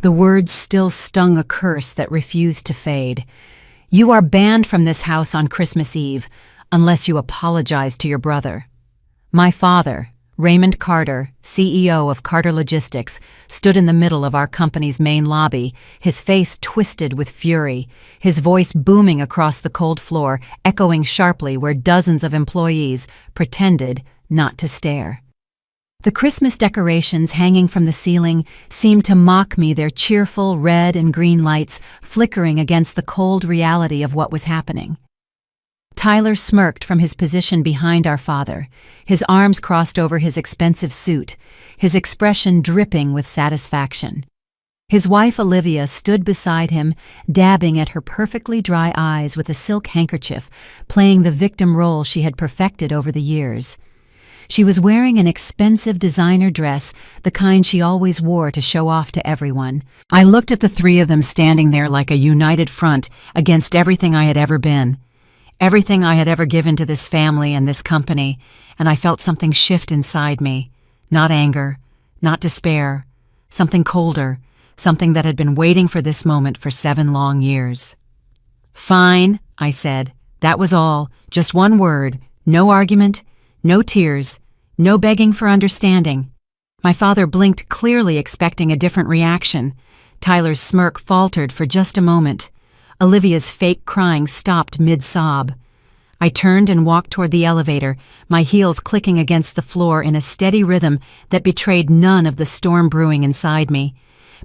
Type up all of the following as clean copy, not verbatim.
The words still stung a curse that refused to fade. "You are banned from this house on Christmas Eve, unless you apologize to your brother." My father, Raymond Carter, CEO of Carter Logistics, stood in the middle of our company's main lobby, his face twisted with fury, his voice booming across the cold floor, echoing sharply where dozens of employees pretended not to stare. The Christmas decorations hanging from the ceiling seemed to mock me, their cheerful red and green lights flickering against the cold reality of what was happening. Tyler smirked from his position behind our father, his arms crossed over his expensive suit, his expression dripping with satisfaction. His wife Olivia stood beside him, dabbing at her perfectly dry eyes with a silk handkerchief, playing the victim role she had perfected over the years. She was wearing an expensive designer dress, the kind she always wore to show off to everyone. I looked at the three of them standing there like a united front against everything I had ever been. Everything I had ever given to this family and this company, and I felt something shift inside me. Not anger, not despair, something colder, something that had been waiting for this moment for 7 long years. "Fine," I said. That was all, just one word, no argument, no tears, no begging for understanding. My father blinked, clearly expecting a different reaction. Tyler's smirk faltered for just a moment. Olivia's fake crying stopped mid-sob. I turned and walked toward the elevator, my heels clicking against the floor in a steady rhythm that betrayed none of the storm brewing inside me.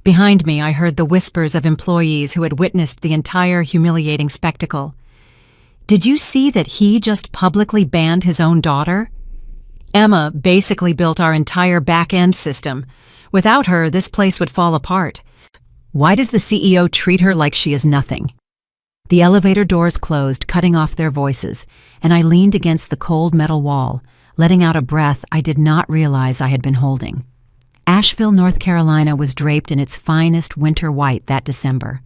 Behind me, I heard the whispers of employees who had witnessed the entire humiliating spectacle. "Did you see that he just publicly banned his own daughter? Emma basically built our entire back-end system. Without her, this place would fall apart. Why does the CEO treat her like she is nothing?" The elevator doors closed, cutting off their voices, and I leaned against the cold metal wall, letting out a breath I did not realize I had been holding. Asheville, North Carolina was draped in its finest winter white that December.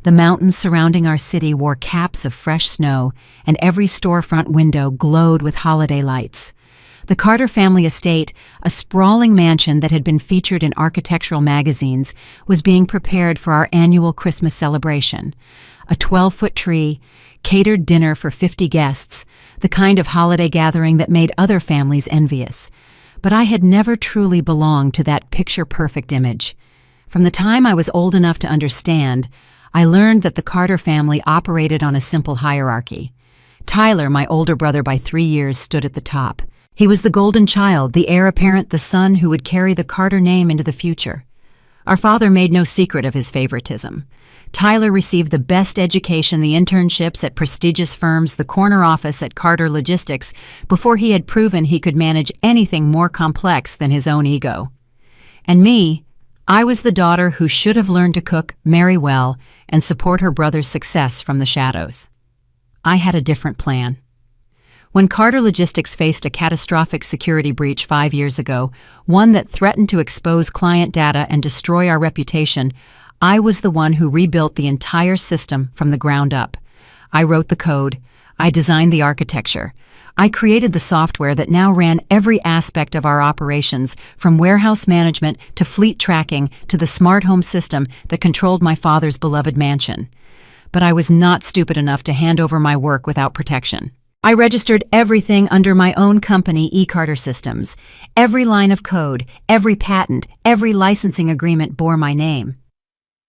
The mountains surrounding our city wore caps of fresh snow, and every storefront window glowed with holiday lights. The Carter family estate, a sprawling mansion that had been featured in architectural magazines, was being prepared for our annual Christmas celebration. A 12-foot tree, catered dinner for 50 guests, the kind of holiday gathering that made other families envious. But I had never truly belonged to that picture-perfect image. From the time I was old enough to understand, I learned that the Carter family operated on a simple hierarchy. Tyler, my older brother by 3 years, stood at the top. He was the golden child, the heir apparent, the son who would carry the Carter name into the future. Our father made no secret of his favoritism. Tyler received the best education, the internships at prestigious firms, the corner office at Carter Logistics, before he had proven he could manage anything more complex than his own ego. And me, I was the daughter who should have learned to cook, marry well, and support her brother's success from the shadows. I had a different plan. When Carter Logistics faced a catastrophic security breach 5 years ago, one that threatened to expose client data and destroy our reputation, I was the one who rebuilt the entire system from the ground up. I wrote the code. I designed the architecture. I created the software that now ran every aspect of our operations, from warehouse management to fleet tracking to the smart home system that controlled my father's beloved mansion. But I was not stupid enough to hand over my work without protection. I registered everything under my own company, eCarter Systems. Every line of code, every patent, every licensing agreement bore my name.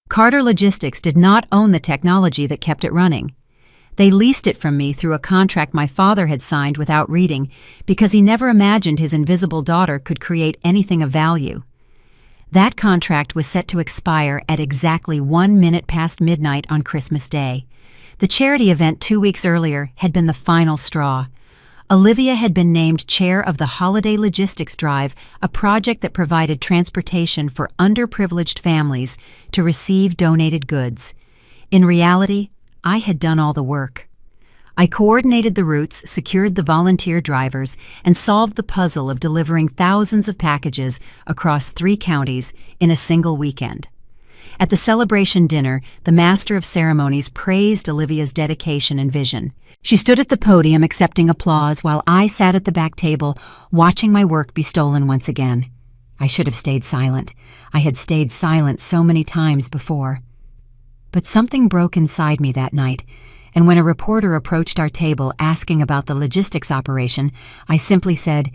Carter Logistics did not own the technology that kept it running. They leased it from me through a contract my father had signed without reading, because he never imagined his invisible daughter could create anything of value. That contract was set to expire at exactly 1 minute past midnight on Christmas Day. The charity event 2 weeks earlier had been the final straw. Olivia had been named chair of the Holiday Logistics Drive, a project that provided transportation for underprivileged families to receive donated goods. In reality, I had done all the work. I coordinated the routes, secured the volunteer drivers, and solved the puzzle of delivering thousands of packages across 3 counties in a single weekend. At the celebration dinner, the master of ceremonies praised Olivia's dedication and vision. She stood at the podium accepting applause while I sat at the back table watching my work be stolen once again. I should have stayed silent. I had stayed silent so many times before. But something broke inside me that night, and when a reporter approached our table asking about the logistics operation, I simply said,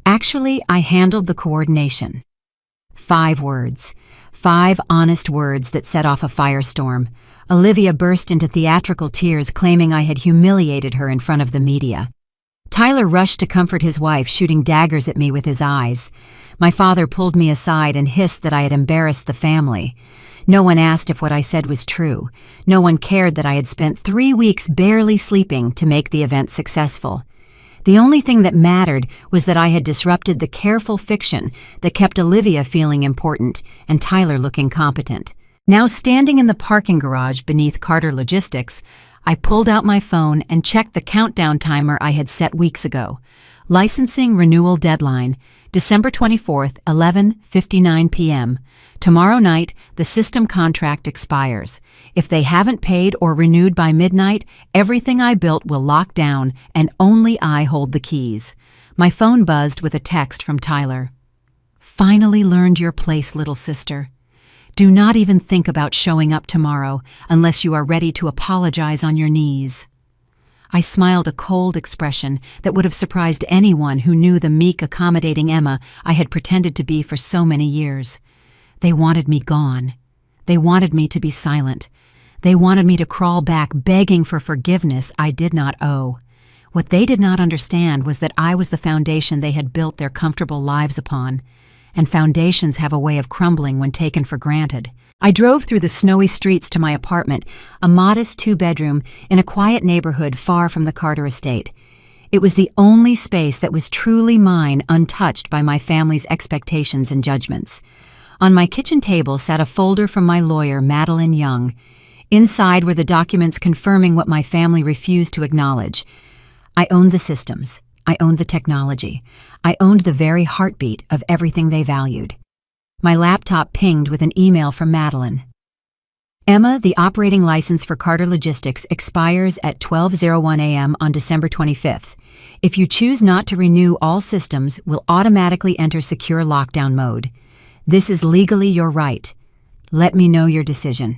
"Actually, I handled the coordination." 5 words. 5 honest words that set off a firestorm. Olivia burst into theatrical tears, claiming I had humiliated her in front of the media. Tyler rushed to comfort his wife, shooting daggers at me with his eyes. My father pulled me aside and hissed that I had embarrassed the family. No one asked if what I said was true. No one cared that I had spent 3 weeks barely sleeping to make the event successful. The only thing that mattered was that I had disrupted the careful fiction that kept Olivia feeling important and Tyler looking competent. Now standing in the parking garage beneath Carter Logistics, I pulled out my phone and checked the countdown timer I had set weeks ago. Licensing renewal deadline, December 24th, 11:59 p.m. Tomorrow night, the system contract expires. If they haven't paid or renewed by midnight, everything I built will lock down and only I hold the keys. My phone buzzed with a text from Tyler. "Finally learned your place, little sister. Do not even think about showing up tomorrow unless you are ready to apologize on your knees." I smiled a cold expression that would have surprised anyone who knew the meek, accommodating Emma I had pretended to be for so many years. They wanted me gone. They wanted me to be silent. They wanted me to crawl back begging for forgiveness I did not owe. What they did not understand was that I was the foundation they had built their comfortable lives upon, and foundations have a way of crumbling when taken for granted. I drove through the snowy streets to my apartment, a modest 2-bedroom in a quiet neighborhood far from the Carter estate. It was the only space that was truly mine, untouched by my family's expectations and judgments. On my kitchen table sat a folder from my lawyer, Madeline Young. Inside were the documents confirming what my family refused to acknowledge. I owned the systems. I owned the technology. I owned the very heartbeat of everything they valued. My laptop pinged with an email from Madeline. "Emma, the operating license for Carter Logistics expires at 12:01 a.m. on December 25th. If you choose not to renew, all systems will automatically enter secure lockdown mode. This is legally your right. Let me know your decision."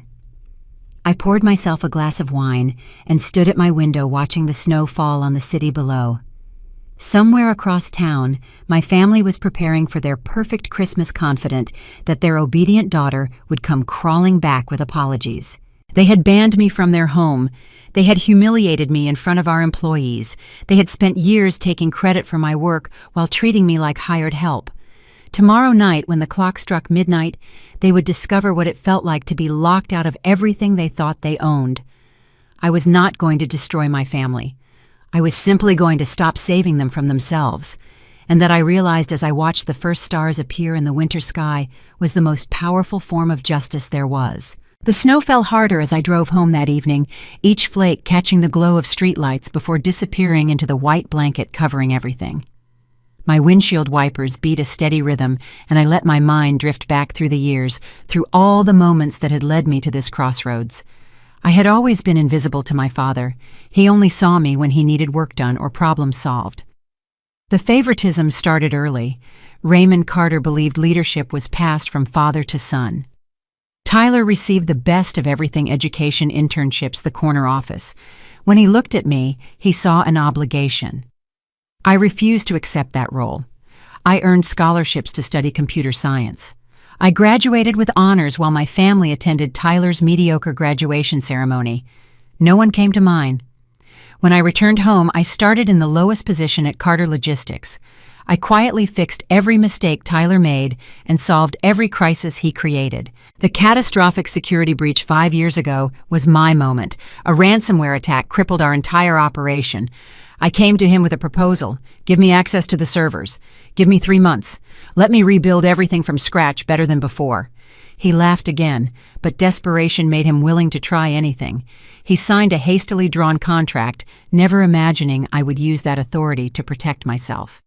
I poured myself a glass of wine and stood at my window watching the snow fall on the city below. Somewhere across town, my family was preparing for their perfect Christmas, confident that their obedient daughter would come crawling back with apologies. They had banned me from their home. They had humiliated me in front of our employees. They had spent years taking credit for my work while treating me like hired help. Tomorrow night, when the clock struck midnight, they would discover what it felt like to be locked out of everything they thought they owned. I was not going to destroy my family. I was simply going to stop saving them from themselves, and that I realized as I watched the first stars appear in the winter sky was the most powerful form of justice there was. The snow fell harder as I drove home that evening, each flake catching the glow of streetlights before disappearing into the white blanket covering everything. My windshield wipers beat a steady rhythm, and I let my mind drift back through the years, through all the moments that had led me to this crossroads. I had always been invisible to my father. He only saw me when he needed work done or problems solved. The favoritism started early. Raymond Carter believed leadership was passed from father to son. Tyler received the best of everything: education, internships, the corner office. When he looked at me, he saw an obligation. I refused to accept that role. I earned scholarships to study computer science. I graduated with honors while my family attended Tyler's mediocre graduation ceremony. No one came to mine. When I returned home, I started in the lowest position at Carter Logistics. I quietly fixed every mistake Tyler made and solved every crisis he created. The catastrophic security breach 5 years ago was my moment. A ransomware attack crippled our entire operation. I came to him with a proposal. Give me access to the servers. Give me 3 months. Let me rebuild everything from scratch better than before. He laughed again, but desperation made him willing to try anything. He signed a hastily drawn contract, never imagining I would use that authority to protect myself.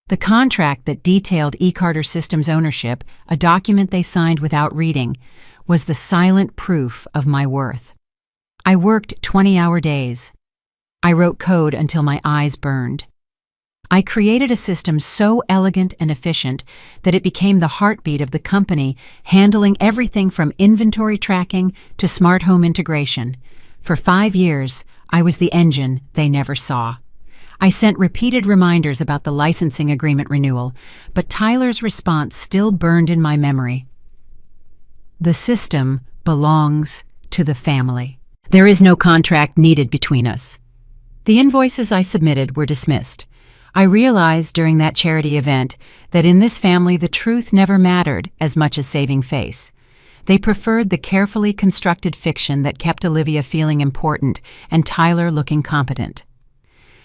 The contract that detailed eCarter Systems ownership, a document they signed without reading, was the silent proof of my worth. I worked 20-hour days. I wrote code until my eyes burned. I created a system so elegant and efficient that it became the heartbeat of the company, handling everything from inventory tracking to smart home integration. For 5 years, I was the engine they never saw. I sent repeated reminders about the licensing agreement renewal, but Tyler's response still burned in my memory. The system belongs to the family. There is no contract needed between us. The invoices I submitted were dismissed. I realized during that charity event that in this family the truth never mattered as much as saving face. They preferred the carefully constructed fiction that kept Olivia feeling important and Tyler looking competent.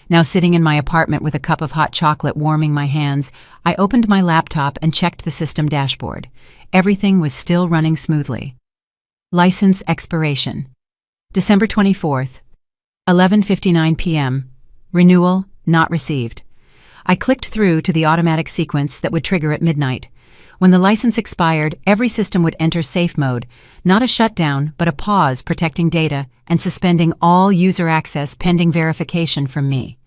Now sitting in my apartment with a cup of hot chocolate warming my hands, I opened my laptop and checked the system dashboard. Everything was still running smoothly. License expiration. December 24th, 11:59 p.m. Renewal not received. I clicked through to the automatic sequence that would trigger at midnight. When the license expired, every system would enter safe mode, not a shutdown, but a pause protecting data and suspending all user access pending verification from me.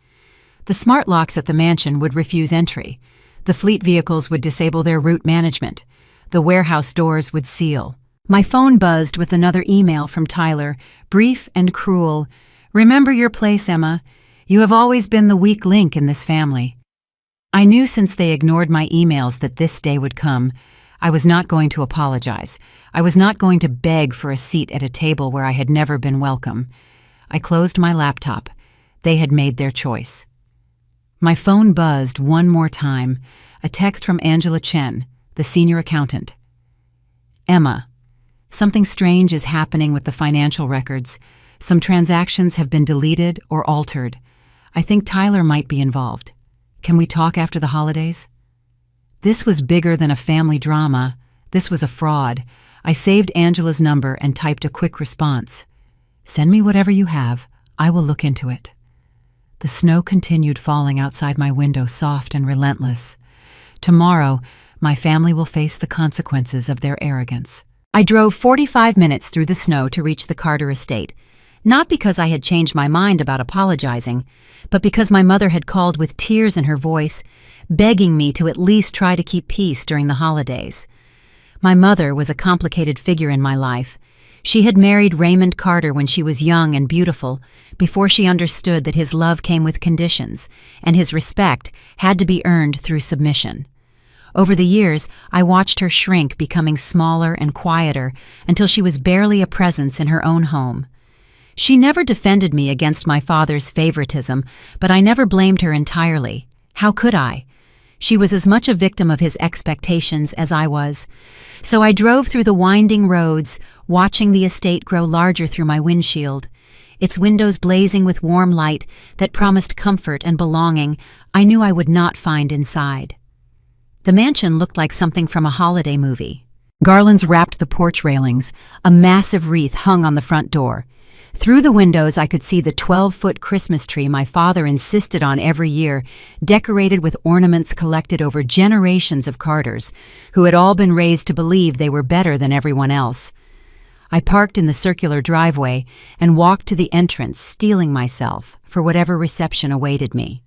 The smart locks at the mansion would refuse entry. The fleet vehicles would disable their route management. The warehouse doors would seal. My phone buzzed with another email from Tyler, brief and cruel. "Remember your place, Emma. You have always been the weak link in this family." I knew since they ignored my emails that this day would come. I was not going to apologize. I was not going to beg for a seat at a table where I had never been welcome. I closed my laptop. They had made their choice. My phone buzzed one more time. A text from Angela Chen, the senior accountant. "Emma, something strange is happening with the financial records. Some transactions have been deleted or altered. I think Tyler might be involved. Can we talk after the holidays?" This was bigger than a family drama. This was a fraud. I saved Angela's number and typed a quick response. "Send me whatever you have. I will look into it." The snow continued falling outside my window, soft and relentless. Tomorrow, my family will face the consequences of their arrogance. I drove 45 minutes through the snow to reach the Carter estate. Not because I had changed my mind about apologizing, but because my mother had called with tears in her voice, begging me to at least try to keep peace during the holidays. My mother was a complicated figure in my life. She had married Raymond Carter when she was young and beautiful, before she understood that his love came with conditions, and his respect had to be earned through submission. Over the years, I watched her shrink, becoming smaller and quieter, until she was barely a presence in her own home. She never defended me against my father's favoritism, but I never blamed her entirely. How could I? She was as much a victim of his expectations as I was. So I drove through the winding roads, watching the estate grow larger through my windshield. Its windows blazing with warm light that promised comfort and belonging I knew I would not find inside. The mansion looked like something from a holiday movie. Garlands wrapped the porch railings. A massive wreath hung on the front door. Through the windows, I could see the 12-foot Christmas tree my father insisted on every year, decorated with ornaments collected over generations of Carters, who had all been raised to believe they were better than everyone else. I parked in the circular driveway and walked to the entrance, steeling myself for whatever reception awaited me.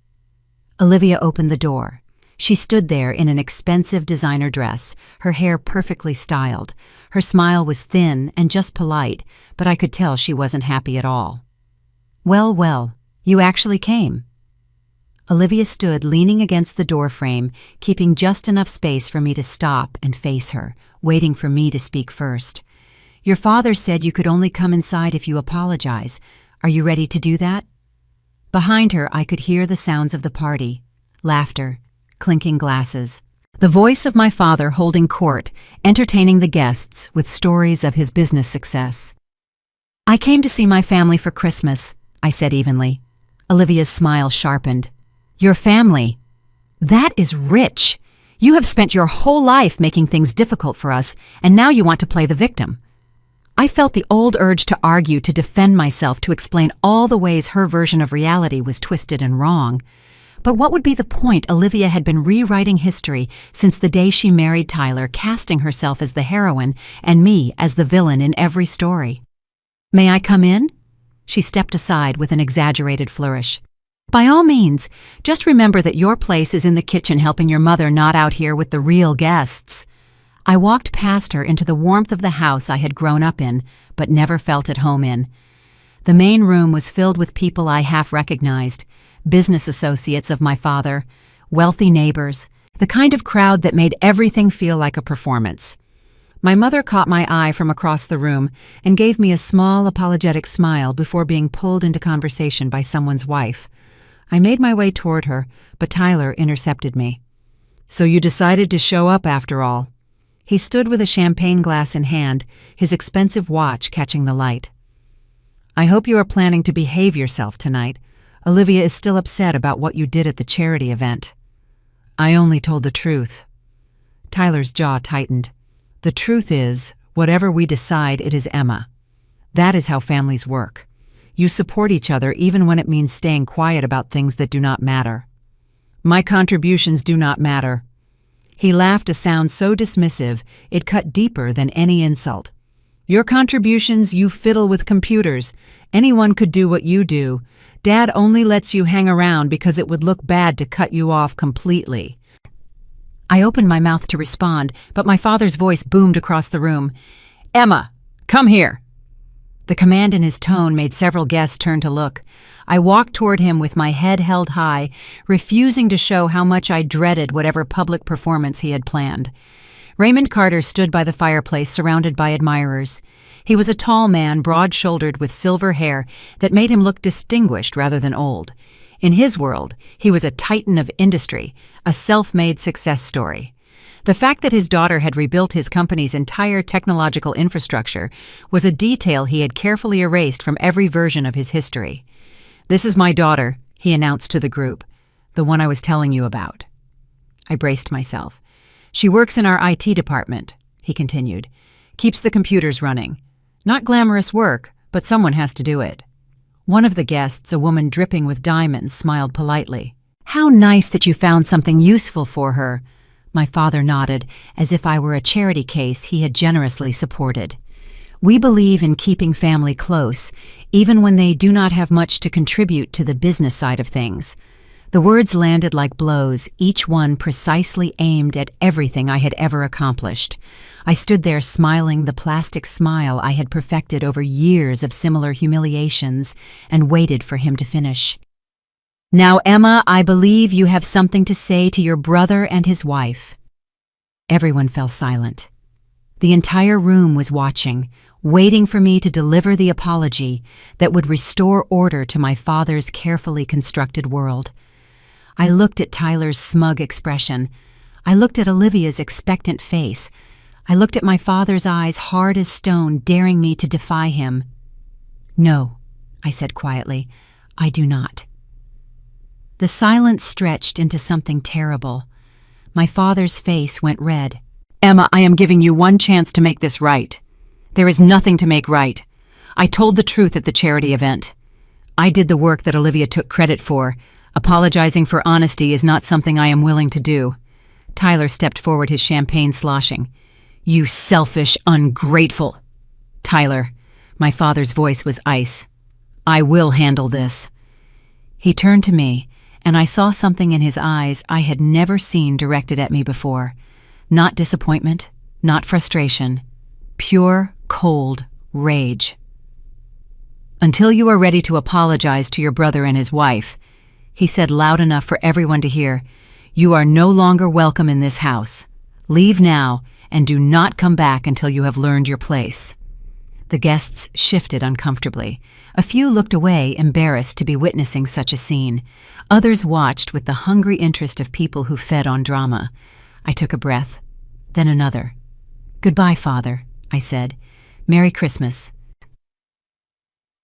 Olivia opened the door. She stood there in an expensive designer dress, her hair perfectly styled. Her smile was thin and just polite, but I could tell she wasn't happy at all. "Well, well, you actually came." Olivia stood leaning against the doorframe, keeping just enough space for me to stop and face her, waiting for me to speak first. "Your father said you could only come inside if you apologize. Are you ready to do that?" Behind her, I could hear the sounds of the party. Laughter, clinking glasses. The voice of my father holding court, entertaining the guests with stories of his business success. "I came to see my family for Christmas," I said evenly. Olivia's smile sharpened. "Your family? That is rich. You have spent your whole life making things difficult for us, and now you want to play the victim." I felt the old urge to argue, to defend myself, to explain all the ways her version of reality was twisted and wrong. But what would be the point? Olivia had been rewriting history since the day she married Tyler, casting herself as the heroine and me as the villain in every story. "May I come in?" She stepped aside with an exaggerated flourish. By all means, just remember that your place is in the kitchen helping your mother, not out here with the real guests. I walked past her into the warmth of the house I had grown up in, but never felt at home in. The main room was filled with people I half recognized, business associates of my father, wealthy neighbors, the kind of crowd that made everything feel like a performance. My mother caught my eye from across the room and gave me a small, apologetic smile before being pulled into conversation by someone's wife. I made my way toward her, but Tyler intercepted me. "So you decided to show up after all." He stood with a champagne glass in hand, his expensive watch catching the light. "I hope you are planning to behave yourself tonight. Olivia is still upset about what you did at the charity event." "I only told the truth." Tyler's jaw tightened. "The truth is, whatever we decide, it is Emma. That is how families work. You support each other even when it means staying quiet about things that do not matter." "My contributions do not matter." He laughed, a sound so dismissive it cut deeper than any insult. "Your contributions, you fiddle with computers. Anyone could do what you do. Dad only lets you hang around because it would look bad to cut you off completely." I opened my mouth to respond, but my father's voice boomed across the room. "Emma, come here." The command in his tone made several guests turn to look. I walked toward him with my head held high, refusing to show how much I dreaded whatever public performance he had planned. Raymond Carter stood by the fireplace, surrounded by admirers. He was a tall man, broad-shouldered with silver hair that made him look distinguished rather than old. In his world, he was a titan of industry, a self-made success story. The fact that his daughter had rebuilt his company's entire technological infrastructure was a detail he had carefully erased from every version of his history. "This is my daughter," he announced to the group, "the one I was telling you about." I braced myself. "She works in our IT department," he continued. "Keeps the computers running. Not glamorous work, but someone has to do it." One of the guests, a woman dripping with diamonds, smiled politely. "How nice that you found something useful for her." My father nodded, as if I were a charity case he had generously supported. "We believe in keeping family close, even when they do not have much to contribute to the business side of things." The words landed like blows, each one precisely aimed at everything I had ever accomplished. I stood there smiling the plastic smile I had perfected over years of similar humiliations and waited for him to finish. "Now, Emma, I believe you have something to say to your brother and his wife." Everyone fell silent. The entire room was watching, waiting for me to deliver the apology that would restore order to my father's carefully constructed world. I looked at Tyler's smug expression. I looked at Olivia's expectant face. I looked at my father's eyes, hard as stone, daring me to defy him. "No," I said quietly, "I do not." The silence stretched into something terrible. My father's face went red. "Emma, I am giving you one chance to make this right. There is nothing to make right. I told the truth at the charity event. I did the work that Olivia took credit for. Apologizing for honesty is not something I am willing to do." Tyler stepped forward, his champagne sloshing. "You selfish, ungrateful—" "Tyler," my father's voice was ice. "I will handle this." He turned to me, and I saw something in his eyes I had never seen directed at me before. Not disappointment, not frustration. Pure, cold rage. "Until you are ready to apologize to your brother and his wife," he said loud enough for everyone to hear, "you are no longer welcome in this house. Leave now, and do not come back until you have learned your place." The guests shifted uncomfortably. A few looked away, embarrassed to be witnessing such a scene. Others watched with the hungry interest of people who fed on drama. I took a breath, then another. "Goodbye, Father," I said. "Merry Christmas."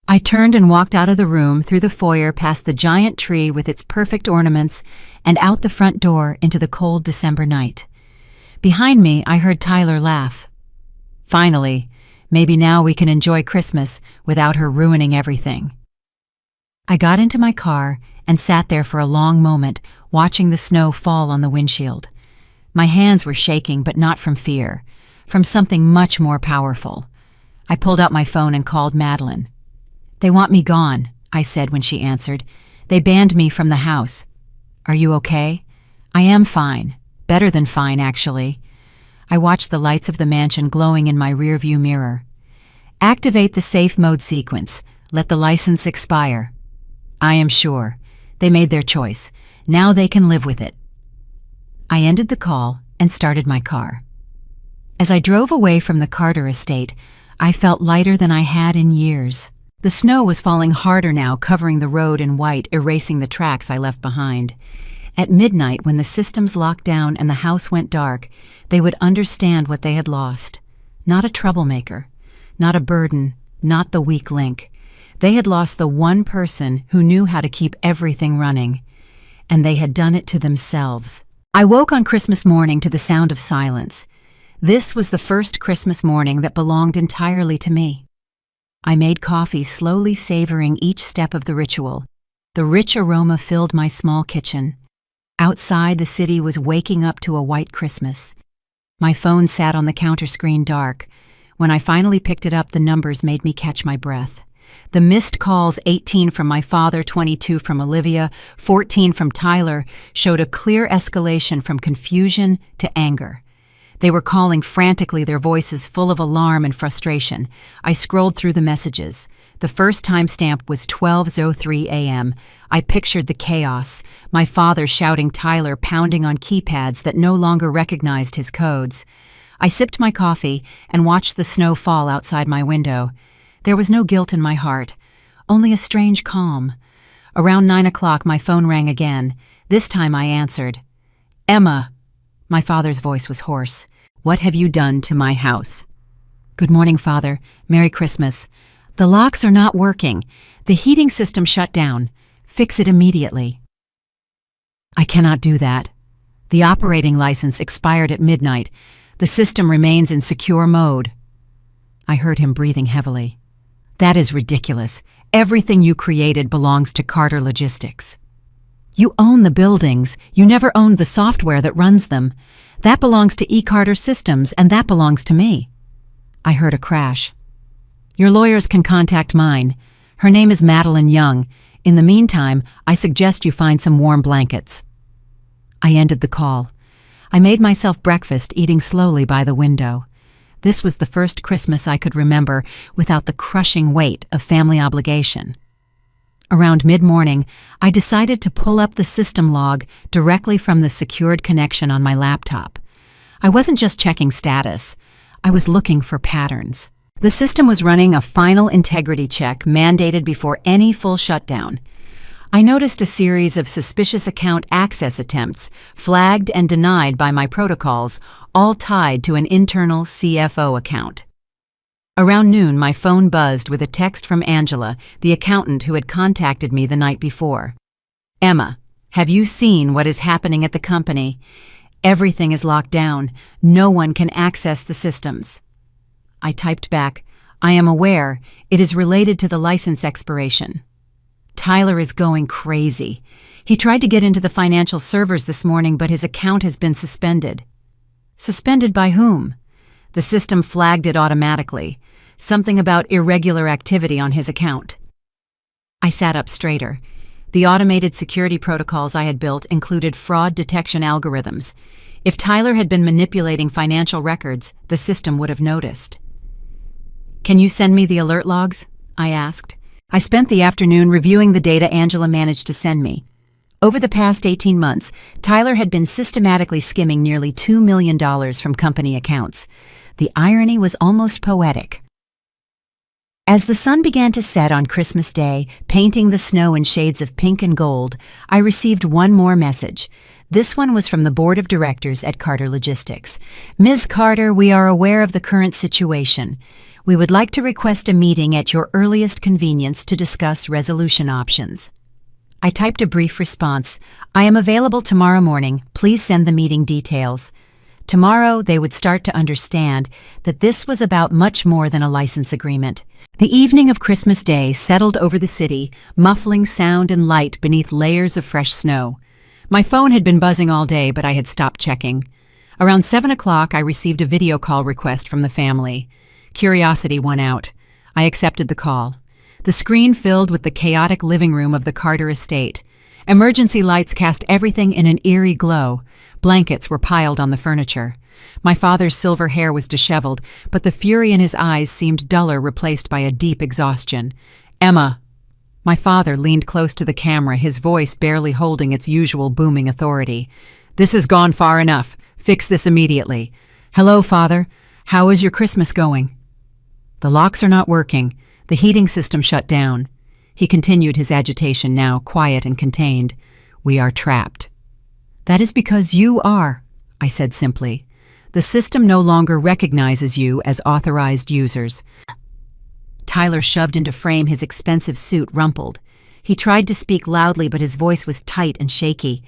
I turned and walked out of the room, through the foyer, past the giant tree with its perfect ornaments, and out the front door into the cold December night. Behind me, I heard Tyler laugh. Finally, maybe now we can enjoy Christmas without her ruining everything. I got into my car and sat there for a long moment, watching the snow fall on the windshield. My hands were shaking, but not from fear, from something much more powerful. I pulled out my phone and called Madeline. "They want me gone," I said when she answered. They banned me from the house. Are you okay? I am fine. Better than fine, actually. I watched the lights of the mansion glowing in my rearview mirror. Activate the safe mode sequence. Let the license expire. I am sure. They made their choice. Now they can live with it. I ended the call and started my car. As I drove away from the Carter estate, I felt lighter than I had in years. The snow was falling harder now, covering the road in white, erasing the tracks I left behind. At midnight, when the systems locked down and the house went dark, they would understand what they had lost. Not a troublemaker, not a burden, not the weak link. They had lost the one person who knew how to keep everything running, and they had done it to themselves. I woke on Christmas morning to the sound of silence. This was the first Christmas morning that belonged entirely to me. I made coffee, slowly savoring each step of the ritual. The rich aroma filled my small kitchen. Outside, the city was waking up to a white Christmas. My phone sat on the counter screen dark. When I finally picked it up, the numbers made me catch my breath. The missed calls, 18 from my father, 22 from Olivia, 14 from Tyler, showed a clear escalation from confusion to anger. They were calling frantically, their voices full of alarm and frustration. I scrolled through the messages. The first timestamp was 12:03 a.m. I pictured the chaos, my father shouting, Tyler pounding on keypads that no longer recognized his codes. I sipped my coffee and watched the snow fall outside my window. There was no guilt in my heart, only a strange calm. Around 9 o'clock, my phone rang again. This time I answered. Emma. My father's voice was hoarse. What have you done to my house? Good morning, Father. Merry Christmas. The locks are not working. The heating system shut down. Fix it immediately. I cannot do that. The operating license expired at midnight. The system remains in secure mode. I heard him breathing heavily. That is ridiculous. Everything you created belongs to Carter Logistics. You own the buildings. You never owned the software that runs them. That belongs to eCarter Systems, and that belongs to me. I heard a crash. Your lawyers can contact mine. Her name is Madeline Young. In the meantime, I suggest you find some warm blankets. I ended the call. I made myself breakfast, eating slowly by the window. This was the first Christmas I could remember without the crushing weight of family obligation. Around mid-morning, I decided to pull up the system log directly from the secured connection on my laptop. I wasn't just checking status. I was looking for patterns. The system was running a final integrity check mandated before any full shutdown. I noticed a series of suspicious account access attempts, flagged and denied by my protocols, all tied to an internal CFO account. Around noon, my phone buzzed with a text from Angela, the accountant who had contacted me the night before. Emma, have you seen what is happening at the company? Everything is locked down. No one can access the systems. I typed back, I am aware. It is related to the license expiration. Tyler is going crazy. He tried to get into the financial servers this morning, but his account has been suspended. Suspended by whom? The system flagged it automatically. Something about irregular activity on his account. I sat up straighter. The automated security protocols I had built included fraud detection algorithms. If Tyler had been manipulating financial records, the system would have noticed. Can you send me the alert logs? I asked. I spent the afternoon reviewing the data Angela managed to send me. Over the past 18 months, Tyler had been systematically skimming nearly $2 million from company accounts. The irony was almost poetic. As the sun began to set on Christmas Day, painting the snow in shades of pink and gold, I received one more message. This one was from the board of directors at Carter Logistics. Ms. Carter, we are aware of the current situation. We would like to request a meeting at your earliest convenience to discuss resolution options. I typed a brief response. I am available tomorrow morning. Please send the meeting details. Tomorrow, they would start to understand that this was about much more than a license agreement. The evening of Christmas Day settled over the city, muffling sound and light beneath layers of fresh snow. My phone had been buzzing all day, but I had stopped checking. Around 7 o'clock, I received a video call request from the family. Curiosity won out. I accepted the call. The screen filled with the chaotic living room of the Carter estate. Emergency lights cast everything in an eerie glow. Blankets were piled on the furniture. My father's silver hair was disheveled, but the fury in his eyes seemed duller, replaced by a deep exhaustion. "Emma!" My father leaned close to the camera, his voice barely holding its usual booming authority. "This has gone far enough. Fix this immediately." "Hello, Father. How is your Christmas going?" "The locks are not working. The heating system shut down." He continued his agitation, now quiet and contained. "We are trapped." "That is because you are," I said simply. "The system no longer recognizes you as authorized users." Tyler shoved into frame, his expensive suit rumpled. He tried to speak loudly, but his voice was tight and shaky.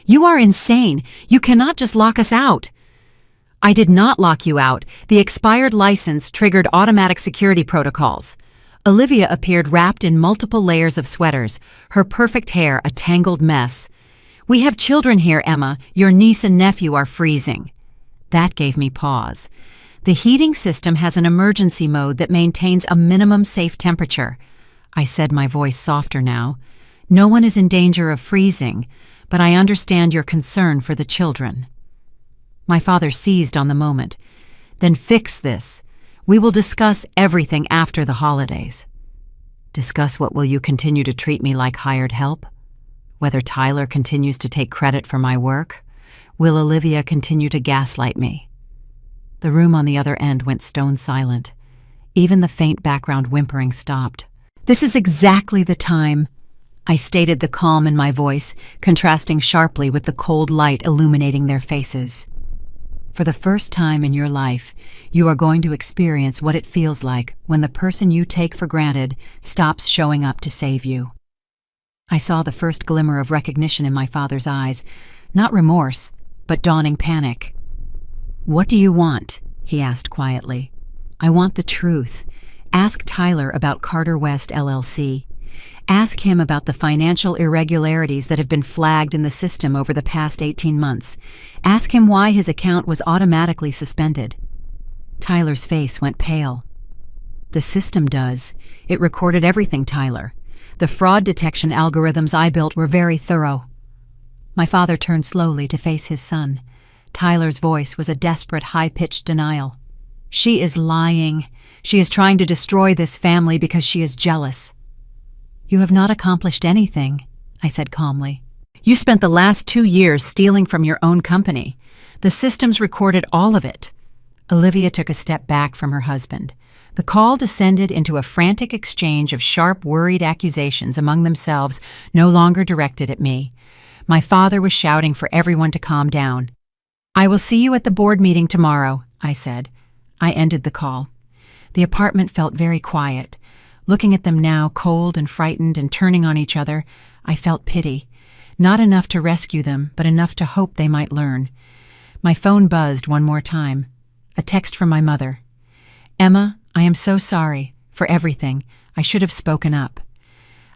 "You are insane. You cannot just lock us out." "I did not lock you out. The expired license triggered automatic security protocols." Olivia appeared wrapped in multiple layers of sweaters, her perfect hair a tangled mess. "We have children here, Emma. Your niece and nephew are freezing." That gave me pause. The heating system has an emergency mode that maintains a minimum safe temperature. I said, my voice softer now. "No one is in danger of freezing, but I understand your concern for the children." My father seized on the moment. "Then fix this. We will discuss everything after the holidays." "Discuss what? Will you continue to treat me like hired help? Whether Tyler continues to take credit for my work? Will Olivia continue to gaslight me?" The room on the other end went stone silent. Even the faint background whimpering stopped. "This is exactly the time," I stated, the calm in my voice contrasting sharply with the cold light illuminating their faces. "For the first time in your life, you are going to experience what it feels like when the person you take for granted stops showing up to save you." I saw the first glimmer of recognition in my father's eyes, not remorse, but dawning panic. "What do you want?" he asked quietly. "I want the truth. Ask Tyler about Carter West LLC. Ask him about the financial irregularities that have been flagged in the system over the past 18 months. Ask him why his account was automatically suspended." Tyler's face went pale. "The system does. It recorded everything, Tyler. The fraud detection algorithms I built were very thorough." My father turned slowly to face his son. Tyler's voice was a desperate, high-pitched denial. "She is lying. She is trying to destroy this family because she is jealous." "You have not accomplished anything," I said calmly. "You spent the last 2 years stealing from your own company. The systems recorded all of it." Olivia took a step back from her husband. The call descended into a frantic exchange of sharp, worried accusations among themselves, no longer directed at me. My father was shouting for everyone to calm down. "I will see you at the board meeting tomorrow," I said. I ended the call. The apartment felt very quiet. Looking at them now, cold and frightened and turning on each other, I felt pity. Not enough to rescue them, but enough to hope they might learn. My phone buzzed one more time. A text from my mother. "Emma, I am so sorry for everything. I should have spoken up."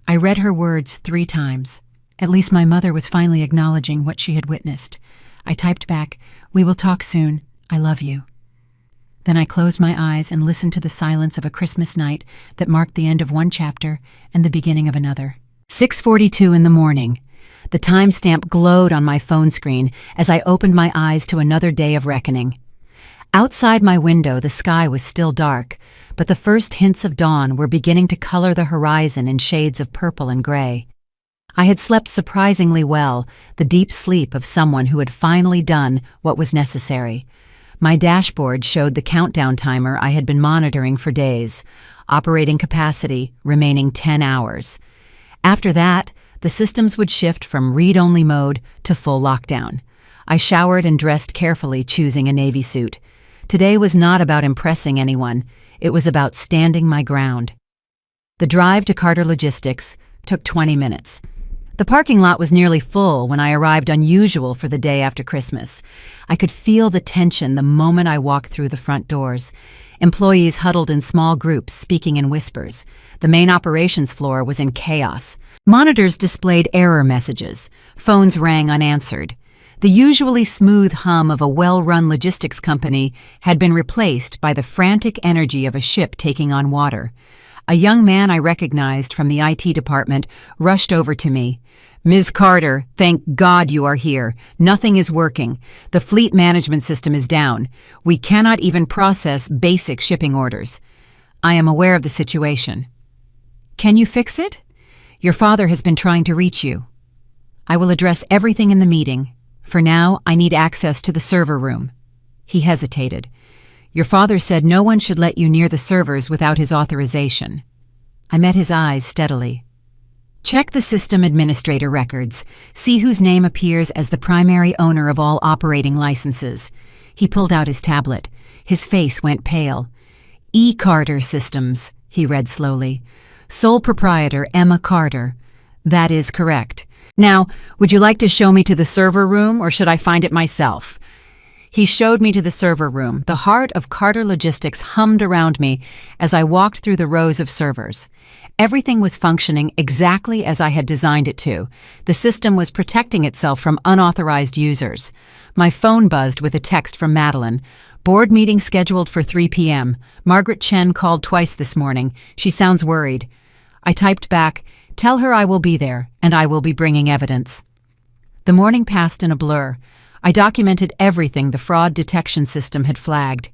I read her words 3 times. At least my mother was finally acknowledging what she had witnessed. I typed back, "We will talk soon. I love you." Then I closed my eyes and listened to the silence of a Christmas night that marked the end of one chapter and the beginning of another. 6:42 in the morning. The timestamp glowed on my phone screen as I opened my eyes to another day of reckoning. Outside my window, the sky was still dark, but the first hints of dawn were beginning to color the horizon in shades of purple and gray. I had slept surprisingly well, the deep sleep of someone who had finally done what was necessary. My dashboard showed the countdown timer I had been monitoring for days, operating capacity remaining 10 hours. After that, the systems would shift from read-only mode to full lockdown. I showered and dressed carefully, choosing a navy suit. Today was not about impressing anyone. It was about standing my ground. The drive to Carter Logistics took 20 minutes. The parking lot was nearly full when I arrived, unusual for the day after Christmas. I could feel the tension the moment I walked through the front doors. Employees huddled in small groups, speaking in whispers. The main operations floor was in chaos. Monitors displayed error messages. Phones rang unanswered. The usually smooth hum of a well-run logistics company had been replaced by the frantic energy of a ship taking on water. A young man I recognized from the IT department rushed over to me. "Ms. Carter, thank God you are here. Nothing is working. The fleet management system is down. We cannot even process basic shipping orders. I am aware of the situation. Can you fix it? Your father has been trying to reach you. I will address everything in the meeting. For now, I need access to the server room." He hesitated. "Your father said no one should let you near the servers without his authorization." I met his eyes steadily. "Check the system administrator records. See whose name appears as the primary owner of all operating licenses." He pulled out his tablet. His face went pale. "E. Carter Systems," he read slowly. "Sole proprietor Emma Carter." "That is correct. Now, would you like to show me to the server room, or should I find it myself?" He showed me to the server room. The heart of Carter Logistics hummed around me as I walked through the rows of servers. Everything was functioning exactly as I had designed it to. The system was protecting itself from unauthorized users. My phone buzzed with a text from Madeline. "Board meeting scheduled for 3 p.m. Margaret Chen called twice this morning. She sounds worried." I typed back, "Tell her I will be there, and I will be bringing evidence." The morning passed in a blur. I documented everything the fraud detection system had flagged.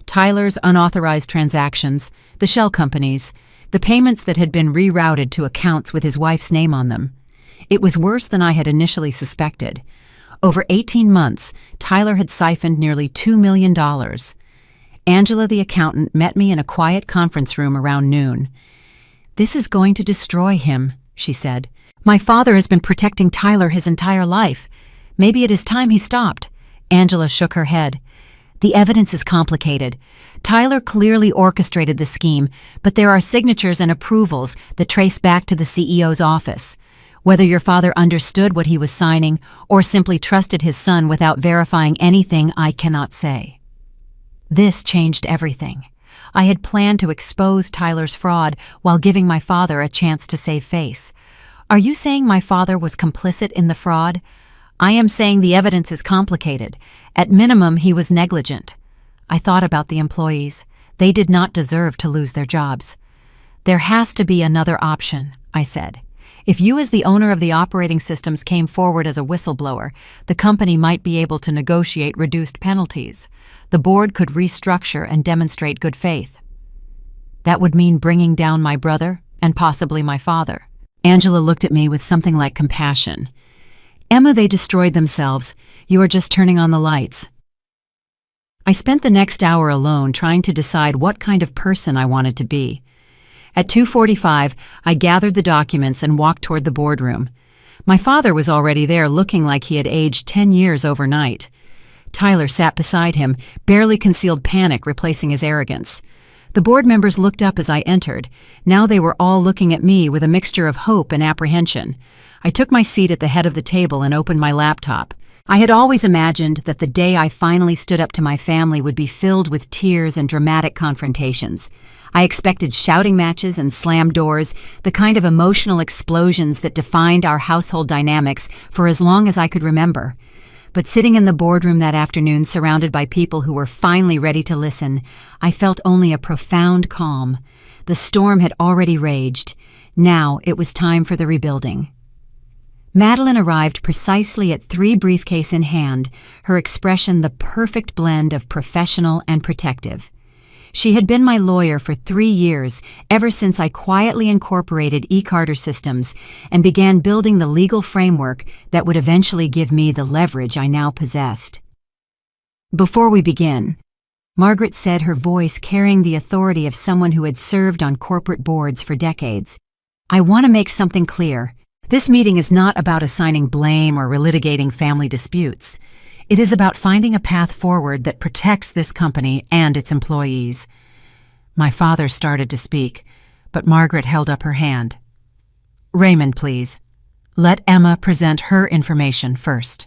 Tyler's unauthorized transactions, the shell companies, the payments that had been rerouted to accounts with his wife's name on them. It was worse than I had initially suspected. Over 18 months, Tyler had siphoned nearly $2 million. Angela, the accountant, met me in a quiet conference room around noon. "This is going to destroy him," she said. "My father has been protecting Tyler his entire life. Maybe it is time he stopped." Angela shook her head. "The evidence is complicated. Tyler clearly orchestrated the scheme, but there are signatures and approvals that trace back to the CEO's office. Whether your father understood what he was signing or simply trusted his son without verifying anything, I cannot say." This changed everything. I had planned to expose Tyler's fraud while giving my father a chance to save face. "Are you saying my father was complicit in the fraud?" "I am saying the evidence is complicated. At minimum, he was negligent." I thought about the employees. They did not deserve to lose their jobs. "There has to be another option," I said. "If you as the owner of the operating systems came forward as a whistleblower, the company might be able to negotiate reduced penalties. The board could restructure and demonstrate good faith." "That would mean bringing down my brother and possibly my father." Angela looked at me with something like compassion. "Emma, they destroyed themselves. You are just turning on the lights." I spent the next hour alone trying to decide what kind of person I wanted to be. At 2:45, I gathered the documents and walked toward the boardroom. My father was already there, looking like he had aged 10 years overnight. Tyler sat beside him, barely concealed panic replacing his arrogance. The board members looked up as I entered. Now they were all looking at me with a mixture of hope and apprehension. I took my seat at the head of the table and opened my laptop. I had always imagined that the day I finally stood up to my family would be filled with tears and dramatic confrontations. I expected shouting matches and slammed doors, the kind of emotional explosions that defined our household dynamics for as long as I could remember. But sitting in the boardroom that afternoon, surrounded by people who were finally ready to listen, I felt only a profound calm. The storm had already raged. Now it was time for the rebuilding. Madeline arrived precisely at 3, briefcase in hand, her expression the perfect blend of professional and protective. She had been my lawyer for 3 years, ever since I quietly incorporated E. Carter Systems and began building the legal framework that would eventually give me the leverage I now possessed. "Before we begin," Margaret said, her voice carrying the authority of someone who had served on corporate boards for decades, "I want to make something clear. This meeting is not about assigning blame or relitigating family disputes. It is about finding a path forward that protects this company and its employees." My father started to speak, but Margaret held up her hand. "Raymond, please. Let Emma present her information first."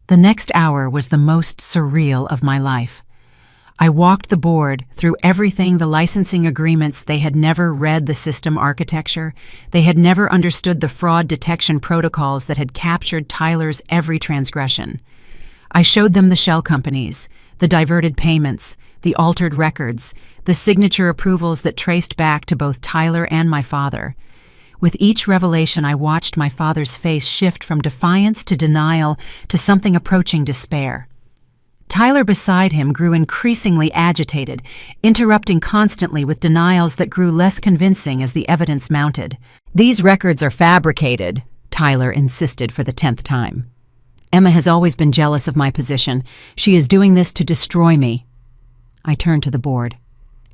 The next hour was the most surreal of my life. I walked the board through everything, the licensing agreements. They had never read the system architecture. They had never understood the fraud detection protocols that had captured Tyler's every transgression. I showed them the shell companies, the diverted payments, the altered records, the signature approvals that traced back to both Tyler and my father. With each revelation, I watched my father's face shift from defiance to denial to something approaching despair. Tyler beside him grew increasingly agitated, interrupting constantly with denials that grew less convincing as the evidence mounted. "These records are fabricated," Tyler insisted for the 10th time. "Emma has always been jealous of my position. She is doing this to destroy me." I turned to the board.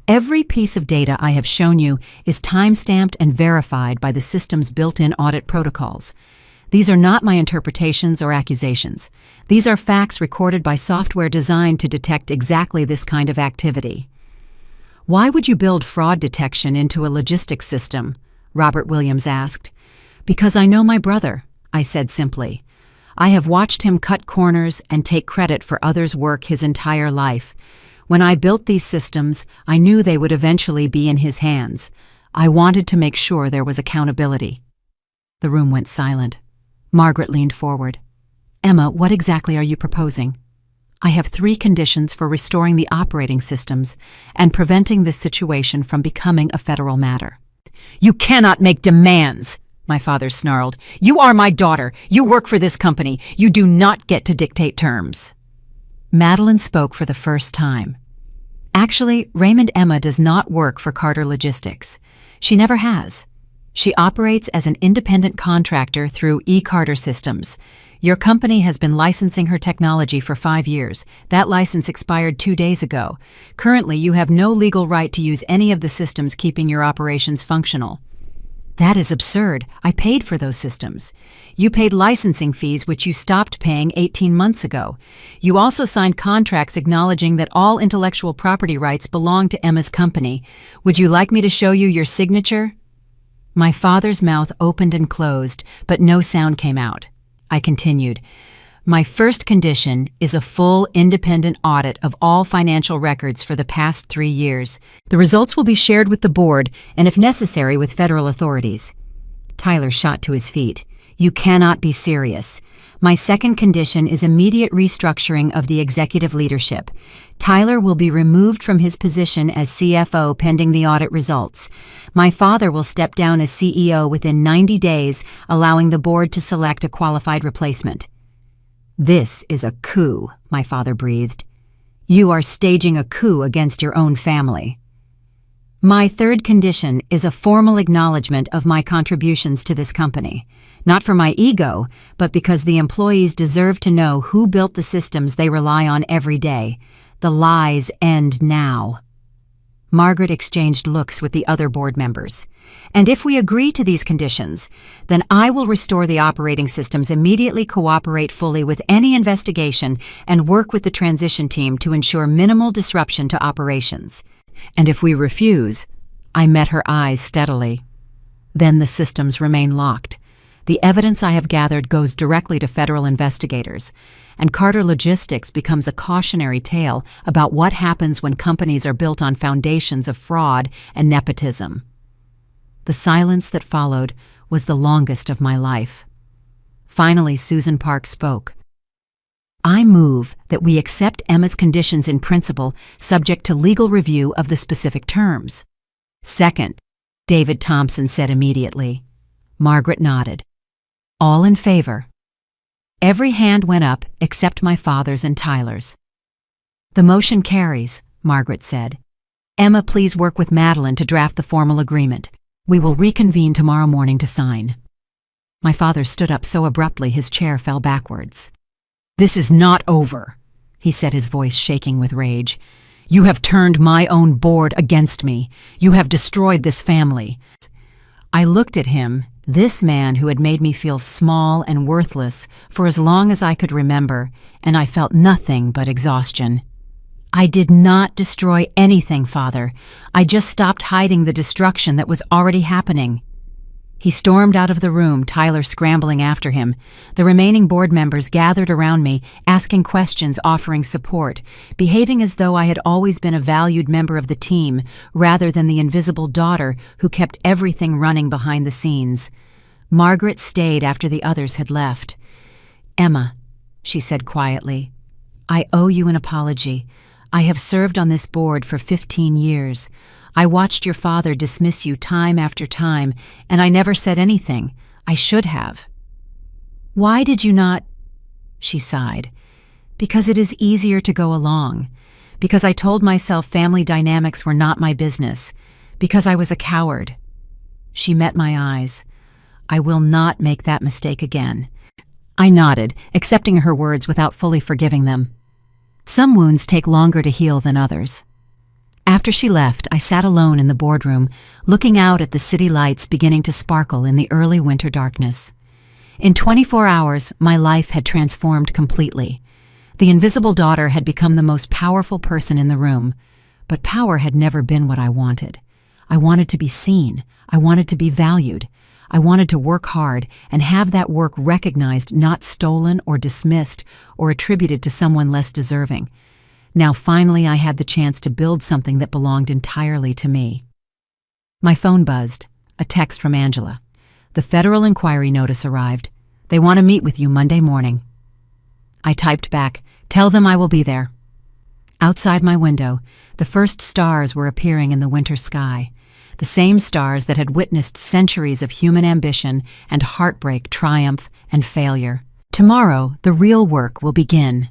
"Every piece of data I have shown you is time-stamped and verified by the system's built-in audit protocols. These are not my interpretations or accusations. These are facts recorded by software designed to detect exactly this kind of activity." "Why would you build fraud detection into a logistics system?" Robert Williams asked. "Because I know my brother," I said simply. "I have watched him cut corners and take credit for others' work his entire life. When I built these systems, I knew they would eventually be in his hands. I wanted to make sure there was accountability." The room went silent. Margaret leaned forward. "Emma, what exactly are you proposing?" "I have 3 conditions for restoring the operating systems and preventing this situation from becoming a federal matter." "You cannot make demands," my father snarled. "You are my daughter. You work for this company. You do not get to dictate terms." Madeline spoke for the first time. "Actually, Raymond Emma does not work for Carter Logistics. She never has. She operates as an independent contractor through eCarter Systems. Your company has been licensing her technology for 5 years. That license expired 2 days ago. Currently, you have no legal right to use any of the systems keeping your operations functional." "That is absurd. I paid for those systems. You paid licensing fees which you stopped paying 18 months ago. You also signed contracts acknowledging that all intellectual property rights belong to Emma's company. Would you like me to show you your signature?" My father's mouth opened and closed, but no sound came out. I continued. "My first condition is a full independent audit of all financial records for the past 3 years. The results will be shared with the board and, if necessary, with federal authorities." Tyler shot to his feet. "You cannot be serious. My second condition is immediate restructuring of the executive leadership. Tyler will be removed from his position as CFO pending the audit results. My father will step down as CEO within 90 days, allowing the board to select a qualified replacement." "This is a coup," my father breathed. "You are staging a coup against your own family." "My third condition is a formal acknowledgement of my contributions to this company. Not for my ego, but because the employees deserve to know who built the systems they rely on every day. The lies end now." Margaret exchanged looks with the other board members. "And if we agree to these conditions, then I will restore the operating systems, immediately cooperate fully with any investigation, and work with the transition team to ensure minimal disruption to operations. And if we refuse," I met her eyes steadily, "then the systems remain locked. The evidence I have gathered goes directly to federal investigators, and Carter Logistics becomes a cautionary tale about what happens when companies are built on foundations of fraud and nepotism." The silence that followed was the longest of my life. Finally, Susan Park spoke. "I move that we accept Emma's conditions in principle, subject to legal review of the specific terms." "Second," David Thompson said immediately. Margaret nodded. "All in favor?" Every hand went up except my father's and Tyler's. "The motion carries," Margaret said. "Emma, please work with Madeline to draft the formal agreement. We will reconvene tomorrow morning to sign." My father stood up so abruptly his chair fell backwards. "This is not over," he said, his voice shaking with rage. "You have turned my own board against me. You have destroyed this family." I looked at him, this man who had made me feel small and worthless for as long as I could remember, and I felt nothing but exhaustion. "I did not destroy anything, Father. I just stopped hiding the destruction that was already happening." He stormed out of the room, Tyler scrambling after him. The remaining board members gathered around me, asking questions, offering support, behaving as though I had always been a valued member of the team, rather than the invisible daughter who kept everything running behind the scenes. Margaret stayed after the others had left. "Emma," she said quietly, "I owe you an apology. I have served on this board for 15 years. I watched your father dismiss you time after time, and I never said anything. I should have." "Why did you not?" She sighed. "Because it is easier to go along. Because I told myself family dynamics were not my business. Because I was a coward." She met my eyes. "I will not make that mistake again." I nodded, accepting her words without fully forgiving them. Some wounds take longer to heal than others. After she left, I sat alone in the boardroom, looking out at the city lights beginning to sparkle in the early winter darkness. In 24 hours, my life had transformed completely. The invisible daughter had become the most powerful person in the room, but power had never been what I wanted. I wanted to be seen. I wanted to be valued. I wanted to work hard and have that work recognized, not stolen or dismissed or attributed to someone less deserving. Now finally I had the chance to build something that belonged entirely to me. My phone buzzed. A text from Angela. "The federal inquiry notice arrived. They want to meet with you Monday morning." I typed back, "Tell them I will be there." Outside my window, the first stars were appearing in the winter sky. The same stars that had witnessed centuries of human ambition and heartbreak, triumph, and failure. Tomorrow, the real work will begin.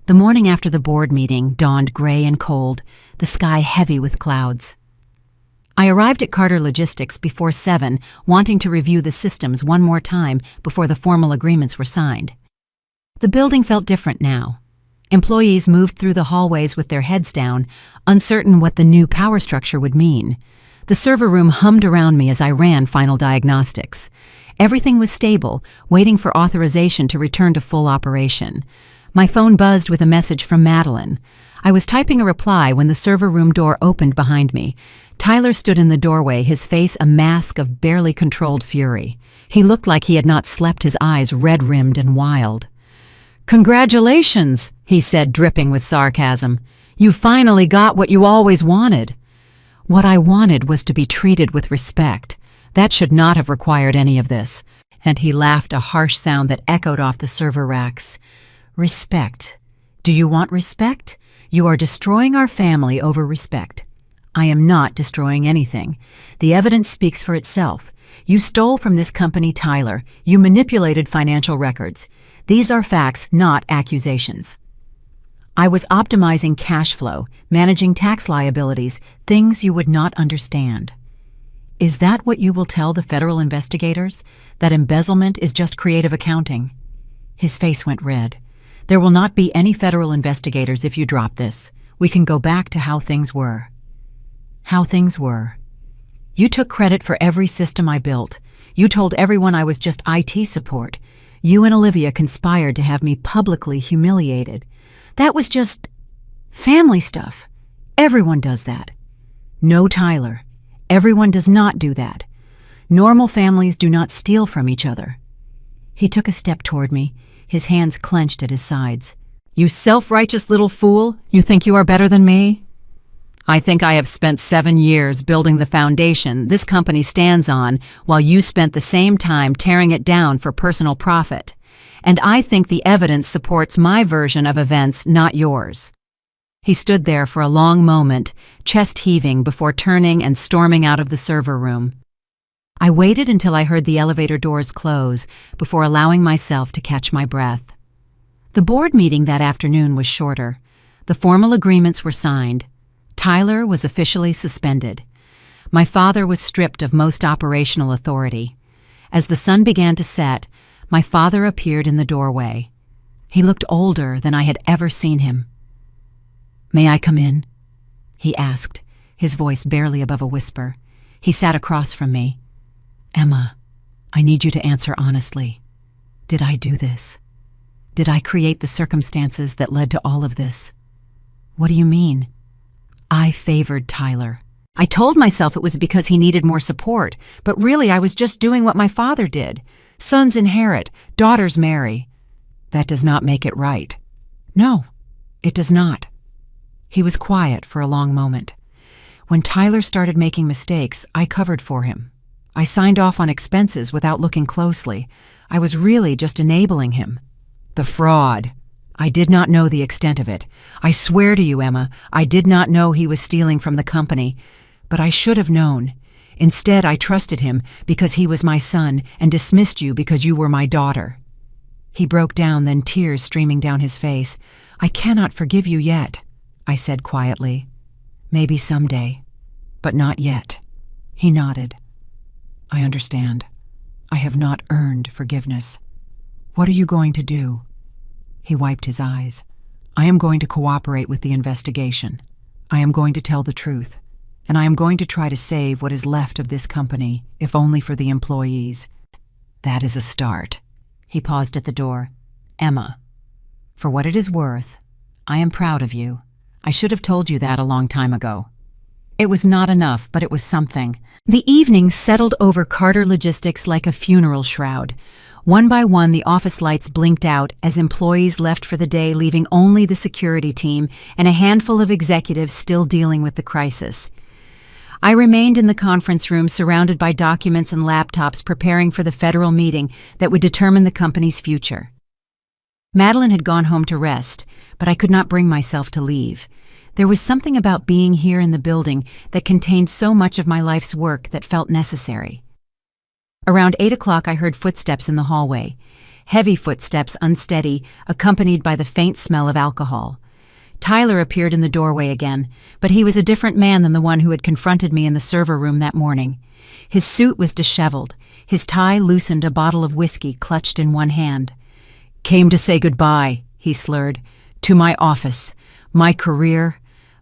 The morning after the board meeting dawned gray and cold, the sky heavy with clouds. I arrived at Carter Logistics before 7, wanting to review the systems one more time before the formal agreements were signed. The building felt different now. Employees moved through the hallways with their heads down, uncertain what the new power structure would mean. The server room hummed around me as I ran final diagnostics. Everything was stable, waiting for authorization to return to full operation. My phone buzzed with a message from Madeline. I was typing a reply when the server room door opened behind me. Tyler stood in the doorway, his face a mask of barely controlled fury. He looked like he had not slept, his eyes red-rimmed and wild. "Congratulations," he said, dripping with sarcasm. "You finally got what you always wanted." What I wanted was to be treated with respect. That should not have required any of this. And he laughed, a harsh sound that echoed off the server racks. "Respect. Do you want respect? You are destroying our family over respect." "I am not destroying anything. The evidence speaks for itself. You stole from this company, Tyler. You manipulated financial records. These are facts, not accusations." I was optimizing cash flow, managing tax liabilities, things you would not understand. "Is that what you will tell the federal investigators? That embezzlement is just creative accounting?" His face went red. "There will not be any federal investigators if you drop this. We can go back to how things were." How things were. You took credit for every system I built. You told everyone I was just IT support. You and Olivia conspired to have me publicly humiliated. That was just family stuff. Everyone does that. No, Tyler. Everyone does not do that. Normal families do not steal from each other. He took a step toward me, his hands clenched at his sides. "You self-righteous little fool, you think you are better than me? I think I have spent 7 years building the foundation this company stands on while you spent the same time tearing it down for personal profit. And I think the evidence supports my version of events, not yours." He stood there for a long moment, chest heaving before turning and storming out of the server room. I waited until I heard the elevator doors close before allowing myself to catch my breath. The board meeting that afternoon was shorter. The formal agreements were signed. Tyler was officially suspended. My father was stripped of most operational authority. As the sun began to set, my father appeared in the doorway. He looked older than I had ever seen him. "May I come in?" he asked, his voice barely above a whisper. He sat across from me. "Emma, I need you to answer honestly. Did I do this? Did I create the circumstances that led to all of this?" "What do you mean?" "I favored Tyler. I told myself it was because he needed more support, but really I was just doing what my father did. Sons inherit, daughters marry. That does not make it right." "No, it does not." He was quiet for a long moment. "When Tyler started making mistakes, I covered for him. I signed off on expenses without looking closely. I was really just enabling him." "The fraud." I did not know the extent of it. I swear to you, Emma, I did not know he was stealing from the company. But I should have known. Instead, I trusted him because he was my son and dismissed you because you were my daughter." He broke down, then tears streaming down his face. "I cannot forgive you yet," I said quietly. "Maybe someday, but not yet." He nodded. "I understand. I have not earned forgiveness. What are you going to do?" He wiped his eyes. "I am going to cooperate with the investigation. I am going to tell the truth, and I am going to try to save what is left of this company, if only for the employees. That is a start." He paused at the door. "Emma, for what it is worth, I am proud of you. I should have told you that a long time ago." It was not enough, but it was something. The evening settled over Carter Logistics like a funeral shroud. One by one, the office lights blinked out as employees left for the day, leaving only the security team and a handful of executives still dealing with the crisis. I remained in the conference room surrounded by documents and laptops preparing for the federal meeting that would determine the company's future. Madeline had gone home to rest, but I could not bring myself to leave. There was something about being here in the building that contained so much of my life's work that felt necessary. Around 8 o'clock, I heard footsteps in the hallway. Heavy footsteps, unsteady, accompanied by the faint smell of alcohol. Tyler appeared in the doorway again, but he was a different man than the one who had confronted me in the server room that morning. His suit was disheveled, his tie loosened, a bottle of whiskey clutched in one hand. "Came to say goodbye," he slurred. "To my office, my career,